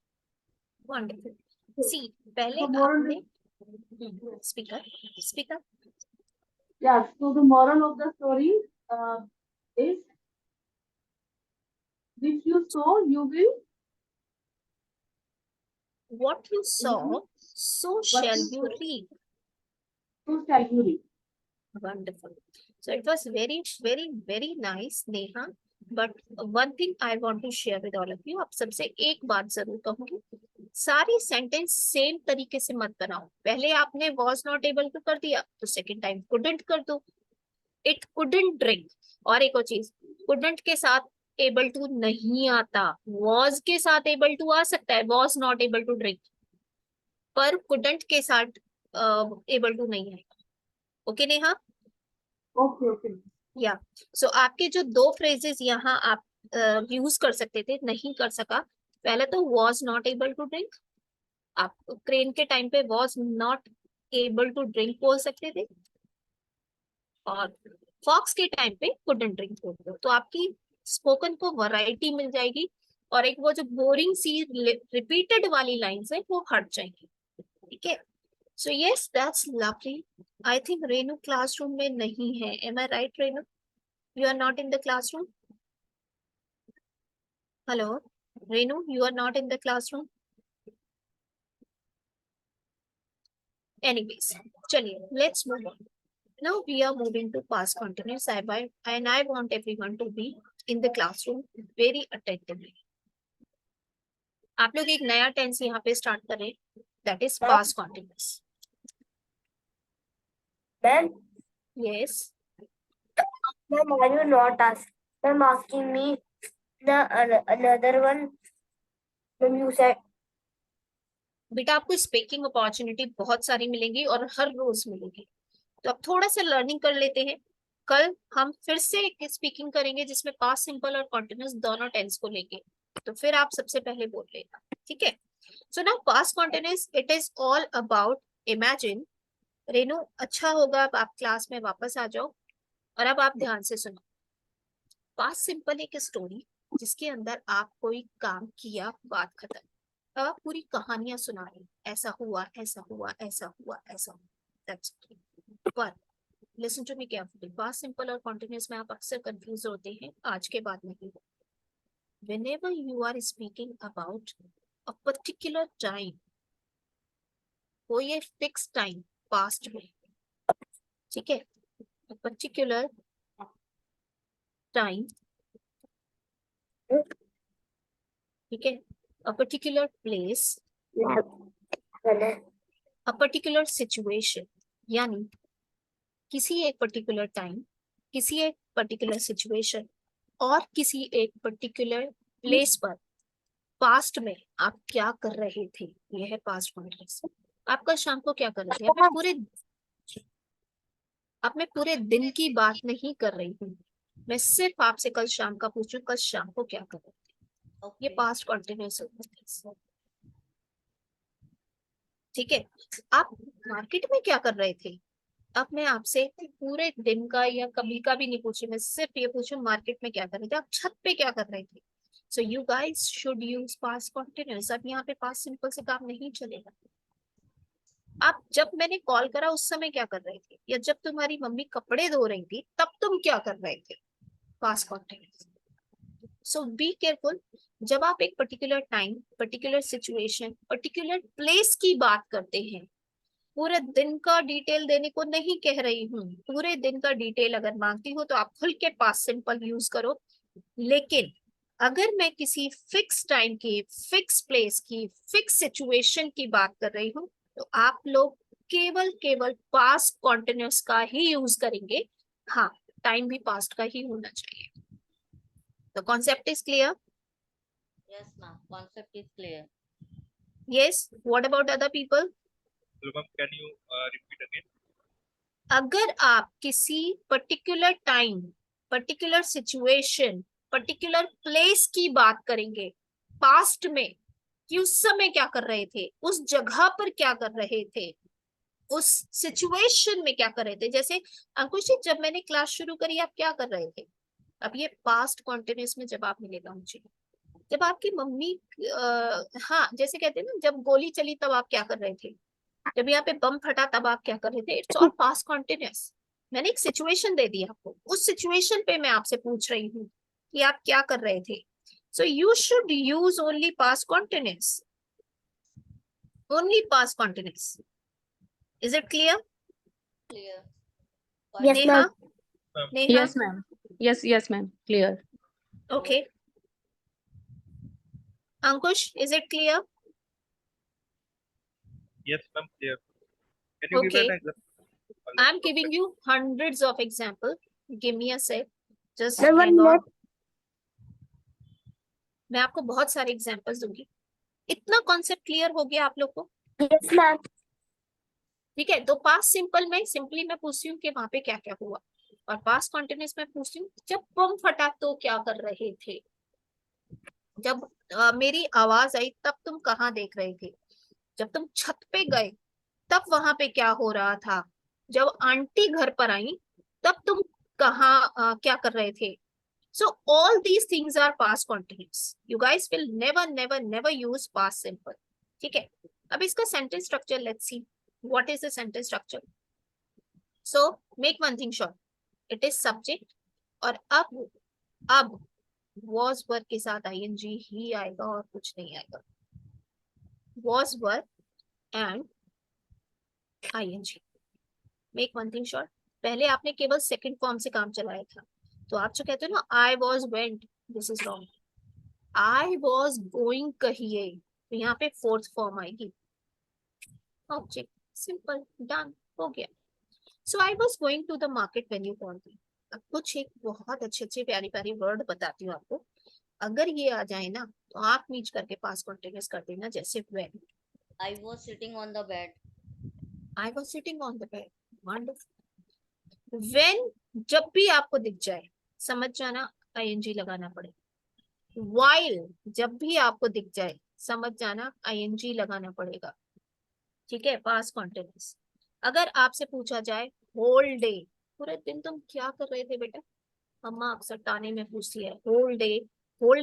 Speaker 3: Wonderful.
Speaker 5: So,
Speaker 3: See, पहले
Speaker 5: so moral,
Speaker 3: आपने speaker speaker
Speaker 5: yeah. So the moral of the story is, which you sow, you will
Speaker 3: what you saw, so
Speaker 5: what
Speaker 3: shall
Speaker 5: you
Speaker 3: you
Speaker 5: sow,
Speaker 3: reap.
Speaker 5: so shall you reap.
Speaker 3: Wonderful. So it was very, very, very nice, Neha. But one thing I want to share with all of you, आप सबसे एक बात जरूर कहूंगी, सारी sentence same तरीके से मत बनाओ. पहले आपने was not able to कर दिया, तो सेकंड टाइम couldn't कर दो. It couldn't drink. और एक और चीज, couldn't के साथ able to नहीं आता, was के साथ able to आ सकता है, was not able to drink, पर couldn't के साथ able to नहीं आएगा. ओके नेहा?
Speaker 5: Okay.
Speaker 3: या सो आपके जो दो फ्रेजेस यहाँ आप यूज कर सकते थे, नहीं कर सका. पहले तो was not able to drink, आप क्रेन के टाइम पे was not able to drink बोल सकते थे, और फॉक्स के टाइम पे कुडंट ड्रिंक बोल दो. तो आपकी स्पोकन को वैरायटी मिल जाएगी, और एक वो जो बोरिंग सी रिपीटेड वाली लाइंस है वो हट जाएंगी. ठीक है? So yes, that's lovely. I think Renu classroom में नहीं है. Am I right Renu? You are not in the classroom? Hello, Renu, you are not in the classroom? Anyways, chaliye, let's move on. Now we are moving to past continuous. And I want everyone to be in the classroom very attentively. आप लोग एक नया tense यहाँ पे start कर रहे हैं, that is past continuous.
Speaker 1: Ma'am
Speaker 3: yes,
Speaker 1: ma'am are you not ask ma'am asking me the another one ma'am you said
Speaker 3: बेटा आपको स्पीकिंग अपॉर्चुनिटी बहुत सारी मिलेंगी और हर रोज मिलेगी, तो अब थोड़ा सा लर्निंग कर लेते हैं. कल हम फिर से एक स्पीकिंग करेंगे जिसमें पास्ट सिंपल और कॉन्टिन्यूस दोनों टेंस को लेंगे, तो फिर आप सबसे पहले बोल लेना, ठीक है. So now past continuous it is all about imagine. Renu अच्छा होगा अब आप क्लास में वापस आ जाओ और अब आप ध्यान से सुनो. पास्ट सिंपल एक स्टोरी जिसके अंदर आप कोई काम किया, बात खत्म. अब आप पूरी कहानियां सुना रहे, ऐसा हुआ ऐसा हुआ ऐसा हुआ ऐसा हुआ, दैट्स इट. पर listen to me carefully, past simple और कॉन्टिन्यूस में आप अक्सर कंफ्यूज होते हैं, आज के बाद नहीं. whenever you are speaking about a particular time, कोई एक फिक्स टाइम पास्ट में, ठीक है, a particular टाइम, ठीक है, a particular place, a particular situation, यानी किसी एक पर्टिकुलर टाइम, किसी एक पर्टिकुलर सिचुएशन और किसी एक पर्टिकुलर प्लेस पर पास्ट में आप क्या कर रहे थे, यह है पास्ट कॉन्टिन्यूस. आप कल शाम को क्या कर रहे थे, अब मैं पूरे दिन की बात नहीं कर रही हूँ, मैं सिर्फ आपसे कल शाम का पूछूं कल शाम को क्या कर रहे थे, ये पास्ट कॉन्टिन्यूस होता है, ठीक है. आप मार्केट में क्या कर रहे थे, अब मैं आपसे पूरे दिन का या कभी का भी नहीं पूछी, मैं सिर्फ ये पूछूं मार्केट में क्या कर रहे थे, आप छत पे क्या कर रहे थे. So you guys should use past continuous. अब यहाँ पे पास्ट सिंपल से काम नहीं चलेगा. आप जब मैंने कॉल करा उस समय क्या कर रहे थे, या जब तुम्हारी मम्मी कपड़े धो रही थी तब तुम क्या कर रहे थे, past continuous. So be careful. जब आप एक particular time, particular situation, particular place की बात करते हैं, पूरे दिन का डिटेल देने को नहीं कह रही हूँ, पूरे दिन का डिटेल अगर मांगती हो तो आप खुल के पास्ट सिंपल यूज करो. लेकिन अगर मैं किसी फिक्स टाइम की, फिक्स प्लेस की, फिक्स सिचुएशन की बात कर रही हूँ तो आप लोग केवल केवल पास्ट कॉन्टिन्यूस का ही यूज करेंगे. हाँ, टाइम भी पास्ट का ही होना चाहिए. The concept is clear?
Speaker 2: Yes, ma'am. Concept is clear.
Speaker 3: Yes. What about other people?
Speaker 4: Hello, ma'am. Can you repeat again?
Speaker 3: अगर आप किसी particular time, particular situation, particular place की बात करेंगे पास्ट में, कि उस समय क्या कर रहे थे, उस जगह पर क्या कर रहे थे, उस सिचुएशन में क्या कर रहे थे. जैसे अंकुश जी जब मैंने क्लास शुरू करी आप क्या कर रहे थे, अब ये पास्ट कॉन्टिन्यूस में जब आप मिलेगा मुझे, जब आपकी मम्मी हाँ जैसे कहते हैं ना जब गोली चली तब आप क्या कर रहे थे, जब यहाँ पे बम फटा तब आप क्या कर रहे थे. It's all past continuous. मैंने एक सिचुएशन दे दी आपको, उस सिचुएशन पे मैं आपसे पूछ रही हूँ कि आप क्या कर रहे थे. So you should use only past continuous, only past continuous. Is it clear?
Speaker 2: Clear.
Speaker 1: Yes,
Speaker 3: Neha,
Speaker 1: ma'am.
Speaker 3: Neha,
Speaker 8: Yes, ma'am. Yes, ma'am. Clear.
Speaker 3: Okay. Ankush, is it clear?
Speaker 4: Yes, ma'am. Clear. Can you give
Speaker 3: Okay.
Speaker 4: an example?
Speaker 3: I'm giving you hundreds of example. Give me a sec. Just
Speaker 1: Ma'am, one
Speaker 3: hang on.
Speaker 1: more.
Speaker 3: मैं आपको बहुत सारे examples दूंगी. इतना concept clear हो गया आप लोग को?
Speaker 1: Yes, ma'am.
Speaker 3: ठीक है. तो पास्ट सिंपल में सिंपली मैं पूछती हूँ कि वहां पे क्या क्या हुआ, और पास्ट कॉन्टिन्यूस में पूछती हूँ जब बम फटा तो क्या कर रहे थे, जब मेरी आवाज आई तब तुम कहाँ देख रहे थे, जब तुम छत पे गए तब वहां पे क्या हो रहा था, जब आंटी घर पर आई तब तुम कहाँ क्या कर रहे थे. So all these things are past continuous. You guys will never use past simple. ठीक है. अब इसका sentence structure let's see. What is the sentence structure? So make one thing sure. It is subject और अब was verb के साथ ing ही आएगा और कुछ नहीं आएगा. Was verb and ing. Make one thing sure. पहले आपने केवल सेकंड फॉर्म से काम चलाया था, तो आप जो कहते हो ना I was went, this is wrong. I was going कहिए, तो यहाँ पे फोर्थ फॉर्म आएगी ऑब्जेक्ट. सिंपल, डन, हो गया. So I was going to the market when you called me. अब कुछ एक बहुत अच्छे प्यारी प्यारी वर्ड बताती हूँ आपको. अगर ये आ जाए ना तो आप नीच करके पास कॉन्टिन्यूस कर देना. जैसे when
Speaker 2: I was sitting on the bed.
Speaker 3: I was sitting on the bed. Wonderful. When जब भी आपको दिख जाए समझ जाना आईएनजी लगाना पड़ेगा. while जब भी आपको दिख जाए समझ जाना आईएनजी लगाना पड़ेगा. ठीक है, पास कॉन्टिन्यूस. अगर आपसे पूछा जाए होल डे, पूरे दिन तुम क्या कर रहे थे बेटा, मम्मा अक्सर ताने में पूछती है. होल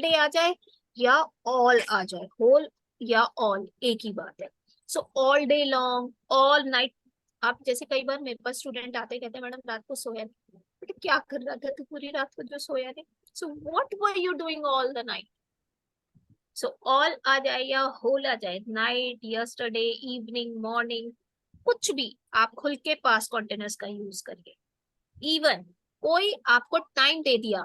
Speaker 3: डे आ जाए या ऑल आ जाए. होल या ऑल एक ही बात है. So all day long, all night. आप जैसे कई बार मेरे पास स्टूडेंट आते कहते हैं मैडम रात को सोया नहीं. बेटा क्या कर रहा था तू पूरी रात को जो सोया नहीं. So what were you doing all the night. So all आ जाए या होल आ जाए, नाइट, यस्टरडे, इवनिंग, मॉर्निंग, कुछ भी आप खुल के पास कॉन्टिन्यूस का यूज करिए. इवन कोई आपको टाइम दे दिया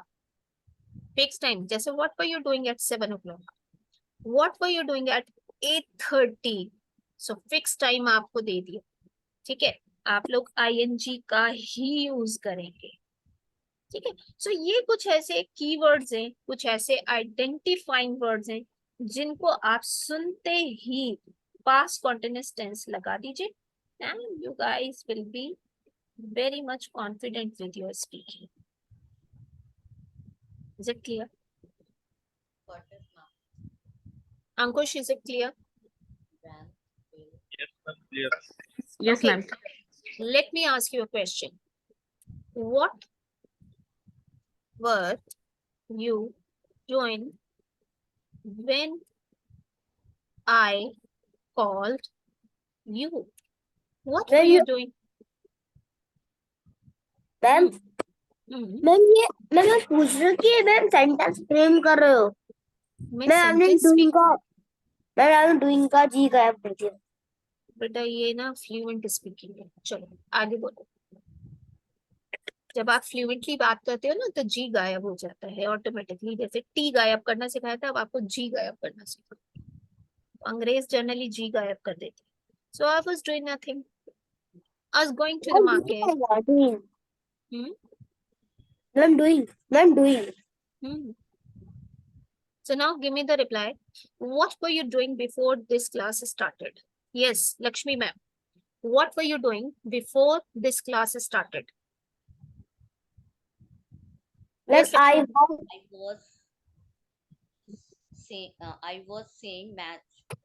Speaker 3: फिक्स टाइम, जैसे what were you doing at 7 o'clock, what were you doing at 8:30. So fix time आपको दे दिया. ठीक है, आप लोग आईएनजी का ही यूज करेंगे. ठीक है. सो ये कुछ ऐसे कीवर्ड्स हैं, कुछ ऐसे आइडेंटिफाइंग वर्ड्स हैं जिनको आप सुनते ही पास्ट कॉन्टिन्यूस टेंस लगा दीजिए and you guys will be very much confident with your speaking. Is it clear?
Speaker 2: Got it, ma'am.
Speaker 3: Ankush, is it clear?
Speaker 2: Ran.
Speaker 4: Yes, ma'am, clear.
Speaker 8: Yes,
Speaker 3: Okay.
Speaker 8: ma'am.
Speaker 3: Let me ask you a question. What were you doing when I called you? What
Speaker 1: When
Speaker 3: were you
Speaker 1: you-
Speaker 3: doing?
Speaker 1: Ma'am
Speaker 3: Hmm.
Speaker 1: Ma'am ये मैं पूछ रही हूँ कि ma'am sentence frame कर रहे हो.
Speaker 3: मैं
Speaker 1: मैं हमने
Speaker 3: sentence
Speaker 1: डूइंग
Speaker 3: भी
Speaker 1: का मैम डूइंग का जी गायब कर दिया.
Speaker 3: बेटा ये ना फ्लुएंट स्पीकिंग है. चलो आगे बोलो. जब आप फ्लुएंटली बात करते हो ना तो जी गायब हो जाता है ऑटोमेटिकली. जैसे टी गायब करना सिखाया था, अब आपको जी गायब करना सिखा. अंग्रेज जनरली जी गायब कर देते. So I was doing nothing. I was going to the market.
Speaker 1: Doing
Speaker 3: Hmm?
Speaker 1: Ma'am doing.
Speaker 3: Hmm. So now give me the reply. What were you doing before this class started? Yes, Lakshmi ma'am. What were you doing before this class started?
Speaker 1: Ma'am
Speaker 3: Yes, Lakshmi.
Speaker 2: I was seeing match.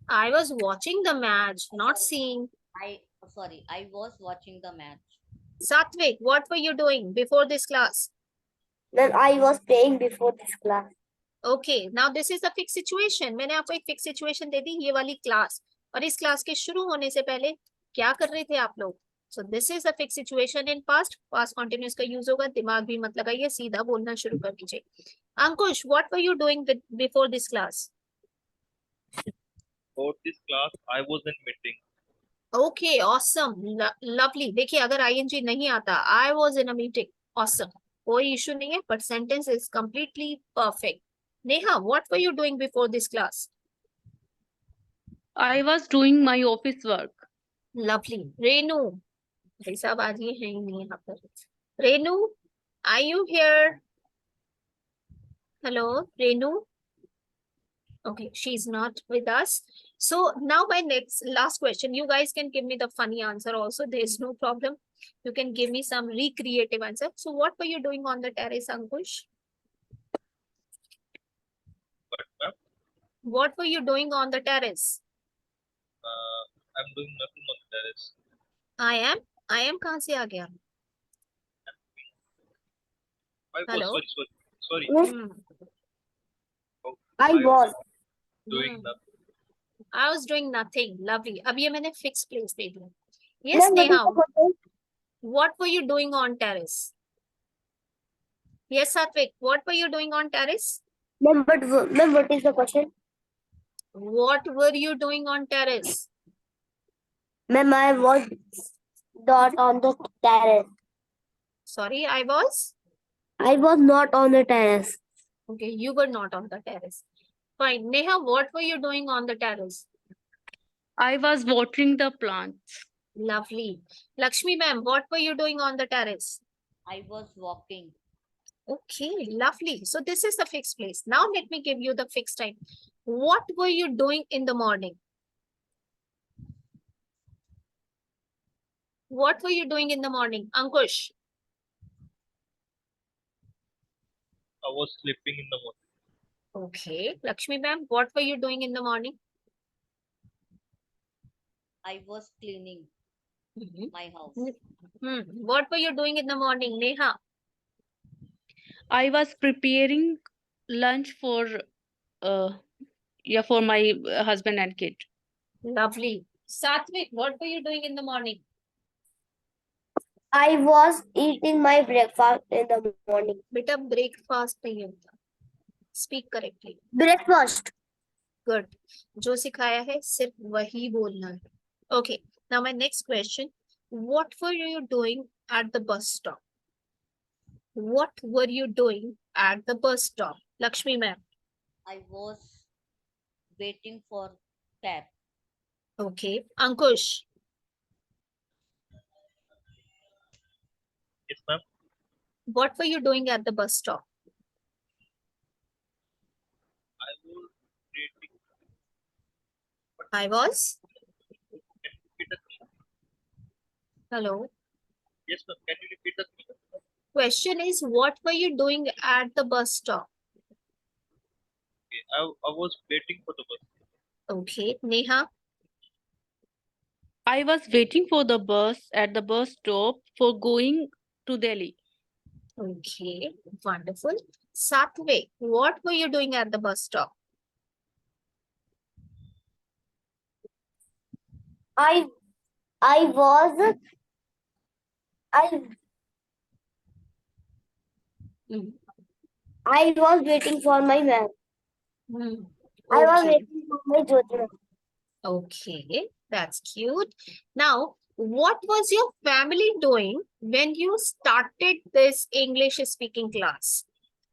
Speaker 3: I was watching the match, not seeing.
Speaker 2: I was watching the match.
Speaker 3: Satvik, what were you doing before this class?
Speaker 1: Ma'am I was playing before this class.
Speaker 3: Okay, now this is a fixed situation. मैंने आपको एक fixed situation दे दी, ये वाली class. और इस class के शुरू होने से पहले क्या कर रहे थे आप लोग? So this is a fixed situation in past. Past continuous का यूज होगा. दिमाग भी मत लगाइए, सीधा बोलना शुरू कर दीजिए. Ankush, what were you doing before this class?
Speaker 4: For this class, I was in meeting.
Speaker 3: Okay, awesome, lovely. देखिए अगर ing नहीं आता, I was in a meeting. Awesome. कोई इशू नहीं है, but sentence is completely perfect. Neha, what were you doing before this class?
Speaker 8: I was doing my office work.
Speaker 3: Lovely. Renu, भाई साहब आज ये है ही नहीं यहाँ पर. Renu, are you here? Hello, Renu. Okay, she's not with us. So now my last question. You guys can give me the funny answer also. There is no problem. You can give me some recreative answer. So what were you doing on the terrace, Ankush?
Speaker 4: But ma'am,
Speaker 3: What were you doing on the terrace?
Speaker 4: I'm doing nothing on the terrace.
Speaker 3: I am कहाँ से आ गया? Hello?
Speaker 4: Sorry.
Speaker 3: Hmm.
Speaker 1: I was
Speaker 4: Doing nothing.
Speaker 3: I was doing nothing. Lovely. अब ये मैंने fixed place दे दिया. Yes,
Speaker 1: ma'am
Speaker 3: Neha.
Speaker 1: what
Speaker 3: What were you doing on terrace? Yes, Satvik. What were you doing on terrace?
Speaker 1: what is the question?
Speaker 3: What were you doing on terrace?
Speaker 1: Ma'am, I was not on the terrace.
Speaker 3: Sorry, I was.
Speaker 1: I was not on the terrace.
Speaker 3: Okay, you were not on the terrace. Fine. Neha, what were you doing on the terrace?
Speaker 8: I was watering the plants.
Speaker 3: Lovely. Lakshmi ma'am, what were you doing on the terrace?
Speaker 2: I was walking.
Speaker 3: Okay, lovely. So this is the fixed place. Now let me give you the fixed time. What were you doing in the morning? What were you doing in the morning? Ankush.
Speaker 4: I was sleeping in the morning.
Speaker 3: Okay. Lakshmi ma'am, what were you doing in the morning?
Speaker 2: I was cleaning
Speaker 3: Mhm.
Speaker 2: my house.
Speaker 3: What were you doing in the morning, Neha?
Speaker 8: I was preparing lunch for for my husband and kid.
Speaker 3: Lovely. Satvik, what were you doing in the morning?
Speaker 1: I was eating my breakfast in the morning.
Speaker 3: बेटा breakfast नहीं होता. Speak correctly.
Speaker 1: Breakfast.
Speaker 3: Good. जो सिखाया है सिर्फ वही बोलना है. Okay. Now my next question. What were you doing at the bus stop? What were you doing at the bus stop? Lakshmi ma'am.
Speaker 2: I was waiting for cab.
Speaker 3: Okay. Ankush.
Speaker 4: Yes, ma'am.
Speaker 3: What were you doing at the bus stop?
Speaker 4: I was reading.
Speaker 3: I was.
Speaker 4: Can you repeat the question?
Speaker 3: Hello.
Speaker 4: Yes, ma'am. Can you repeat the question?
Speaker 3: Question is, what were you doing at the bus stop?
Speaker 4: Okay. I was waiting for the bus.
Speaker 3: Okay. Neha.
Speaker 8: I was waiting for the bus at the bus stop for going to Delhi.
Speaker 3: Okay. Wonderful. Satvik, what were you doing at the bus stop?
Speaker 1: I was I
Speaker 3: Mm.
Speaker 1: I was waiting for my man.
Speaker 3: Mm.
Speaker 1: I was
Speaker 3: Okay.
Speaker 1: waiting for my Jyoti ma'am.
Speaker 3: Okay. That's cute. Now, what was your family doing when you started this English speaking class?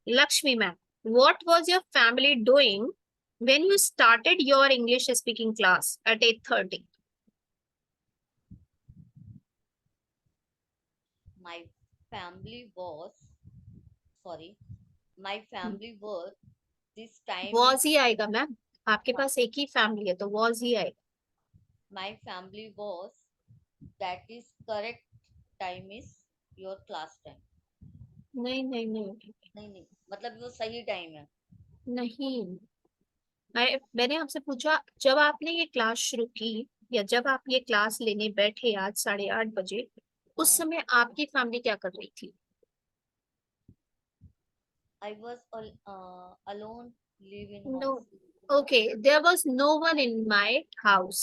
Speaker 3: Lakshmi ma'am, what was your family doing when you started your English speaking class at 8:30?
Speaker 2: My family was sorry. My family was this time
Speaker 3: Was
Speaker 2: is
Speaker 3: ही आएगा ma'am. आपके पास एक ही family है तो was ही आएगा.
Speaker 2: my family was that is correct time is your class time.
Speaker 3: नहीं नहीं नहीं
Speaker 2: नहीं मतलब वो सही टाइम है.
Speaker 3: नहीं. मैंने आपसे पूछा जब आपने ये क्लास शुरू की या जब आप ये क्लास लेने बैठे आज 8:30 बजे उस समय आपकी फैमिली क्या कर रही थी?
Speaker 2: I was alone live in
Speaker 3: No.
Speaker 2: house.
Speaker 3: Okay, there was no one in my house.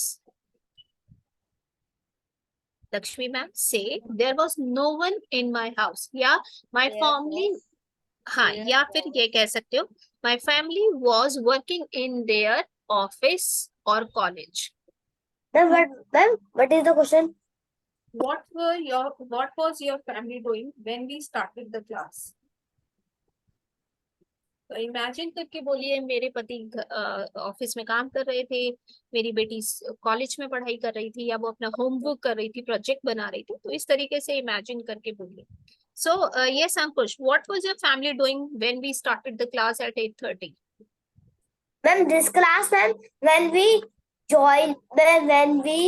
Speaker 3: Lakshmi ma'am, say there was no one in my house. Yeah, my
Speaker 2: There
Speaker 3: family.
Speaker 2: was-
Speaker 3: हाँ,
Speaker 2: there
Speaker 3: या फिर
Speaker 2: was-
Speaker 3: ये कह सकते हो my family was working in their office or college.
Speaker 1: Then what is the question?
Speaker 3: What was your family doing when we started the class? तो imagine करके बोलिए मेरे पति ऑफिस में काम कर रहे थे, मेरी बेटी कॉलेज में पढ़ाई कर रही थी या वो अपना होमवर्क कर रही थी, प्रोजेक्ट बना रही थी, तो इस तरीके से इमेजिन करके बोलिए. So yes Ankush, what was your family doing when we started the class at 8:30?
Speaker 1: Ma'am, this class, ma'am, when we join, when we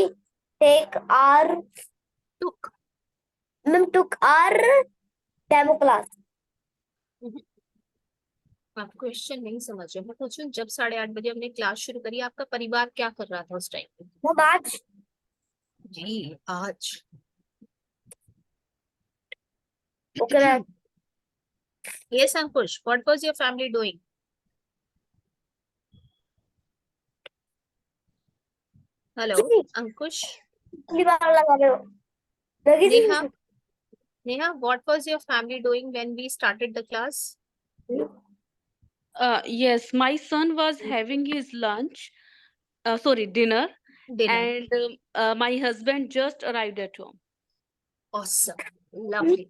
Speaker 1: take our, took our demo class.
Speaker 3: आप क्वेश्चन नहीं समझ रहे. मैं पूछूं जब 8:30 बजे हमने क्लास शुरू करी आपका परिवार क्या कर रहा था उस टाइम पे?
Speaker 1: Ma'am, आज
Speaker 3: जी आज.
Speaker 1: okay, ma'am.
Speaker 3: Yes Ankush, what was your family doing? Hello Ankush.
Speaker 1: पिछली बार लगा रहे हो. लगी थी
Speaker 3: Neha, Neha, what was your family doing when we started the class?
Speaker 8: Yes, my son was having his lunch, dinner,
Speaker 3: Dinner.
Speaker 8: and my husband just arrived at home.
Speaker 3: Awesome. Lovely.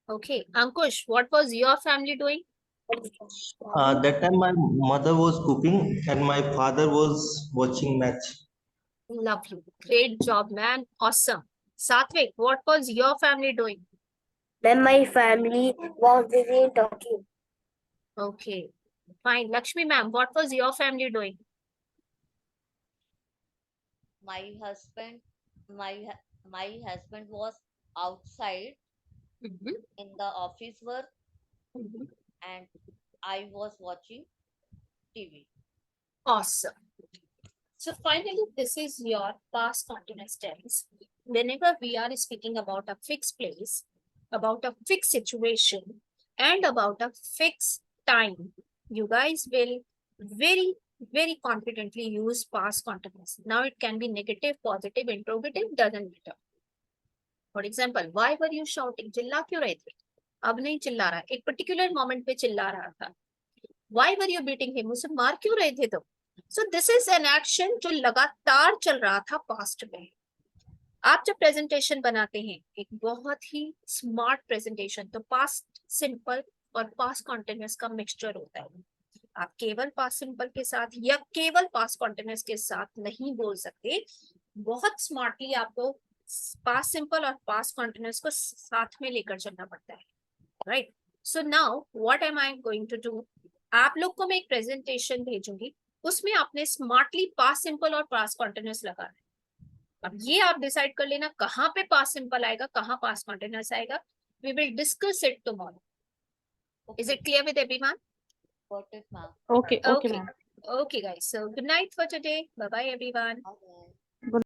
Speaker 3: Okay. Ankush, what was your family doing?
Speaker 9: That time my mother was cooking and my father was watching match.
Speaker 3: Lovely. Great job, man. Awesome. Satvik, what was your family doing?
Speaker 1: Then my family was busy talking.
Speaker 3: Okay. Fine. Lakshmi ma'am, what was your family doing?
Speaker 2: My husband, my husband was outside
Speaker 3: Mhm,
Speaker 2: in the office work,
Speaker 3: mhm.
Speaker 2: and I was watching TV.
Speaker 3: Awesome. So finally, this is your past continuous tense. Whenever we are speaking about a fixed place, about a fixed situation, and about a fixed time, you guys will very, very confidently use past continuous. Now it can be negative, positive, interrogative, doesn't matter. For example, why were you shouting? चिल्ला क्यों रहे थे? अब नहीं चिल्ला रहा, एक particular moment पे चिल्ला रहा था. Why were you beating him? उसे मार क्यों रहे थे तुम? So this is an action जो लगातार चल रहा था past में. आप जब प्रेजेंटेशन बनाते हैं एक बहुत ही स्मार्ट प्रेजेंटेशन, तो पास्ट सिंपल और पास्ट कॉन्टिन्यूस का मिक्सचर होता है. आप केवल पास्ट सिंपल के साथ या केवल पास्ट कॉन्टिन्यूस के साथ नहीं बोल सकते. बहुत स्मार्टली आपको पास्ट सिंपल और पास्ट कॉन्टिन्यूस को साथ में लेकर चलना पड़ता है. Right. So now what am I going to do, आप लोग को मैं एक प्रेजेंटेशन भेजूंगी, उसमें आपने स्मार्टली पास्ट सिंपल और पास्ट कॉन्टिन्यूस लगाना है. अब ये आप डिसाइड कर लेना कहाँ पे पास्ट सिंपल आएगा, कहाँ पास्ट कॉन्टिन्यूस आएगा. We will discuss it tomorrow. Is it clear with everyone?
Speaker 2: Got it, ma'am.
Speaker 8: Okay, okay,
Speaker 3: Okay.
Speaker 8: ma'am.
Speaker 3: Okay, guys. So good night for today. Bye bye, everyone.
Speaker 2: Okay.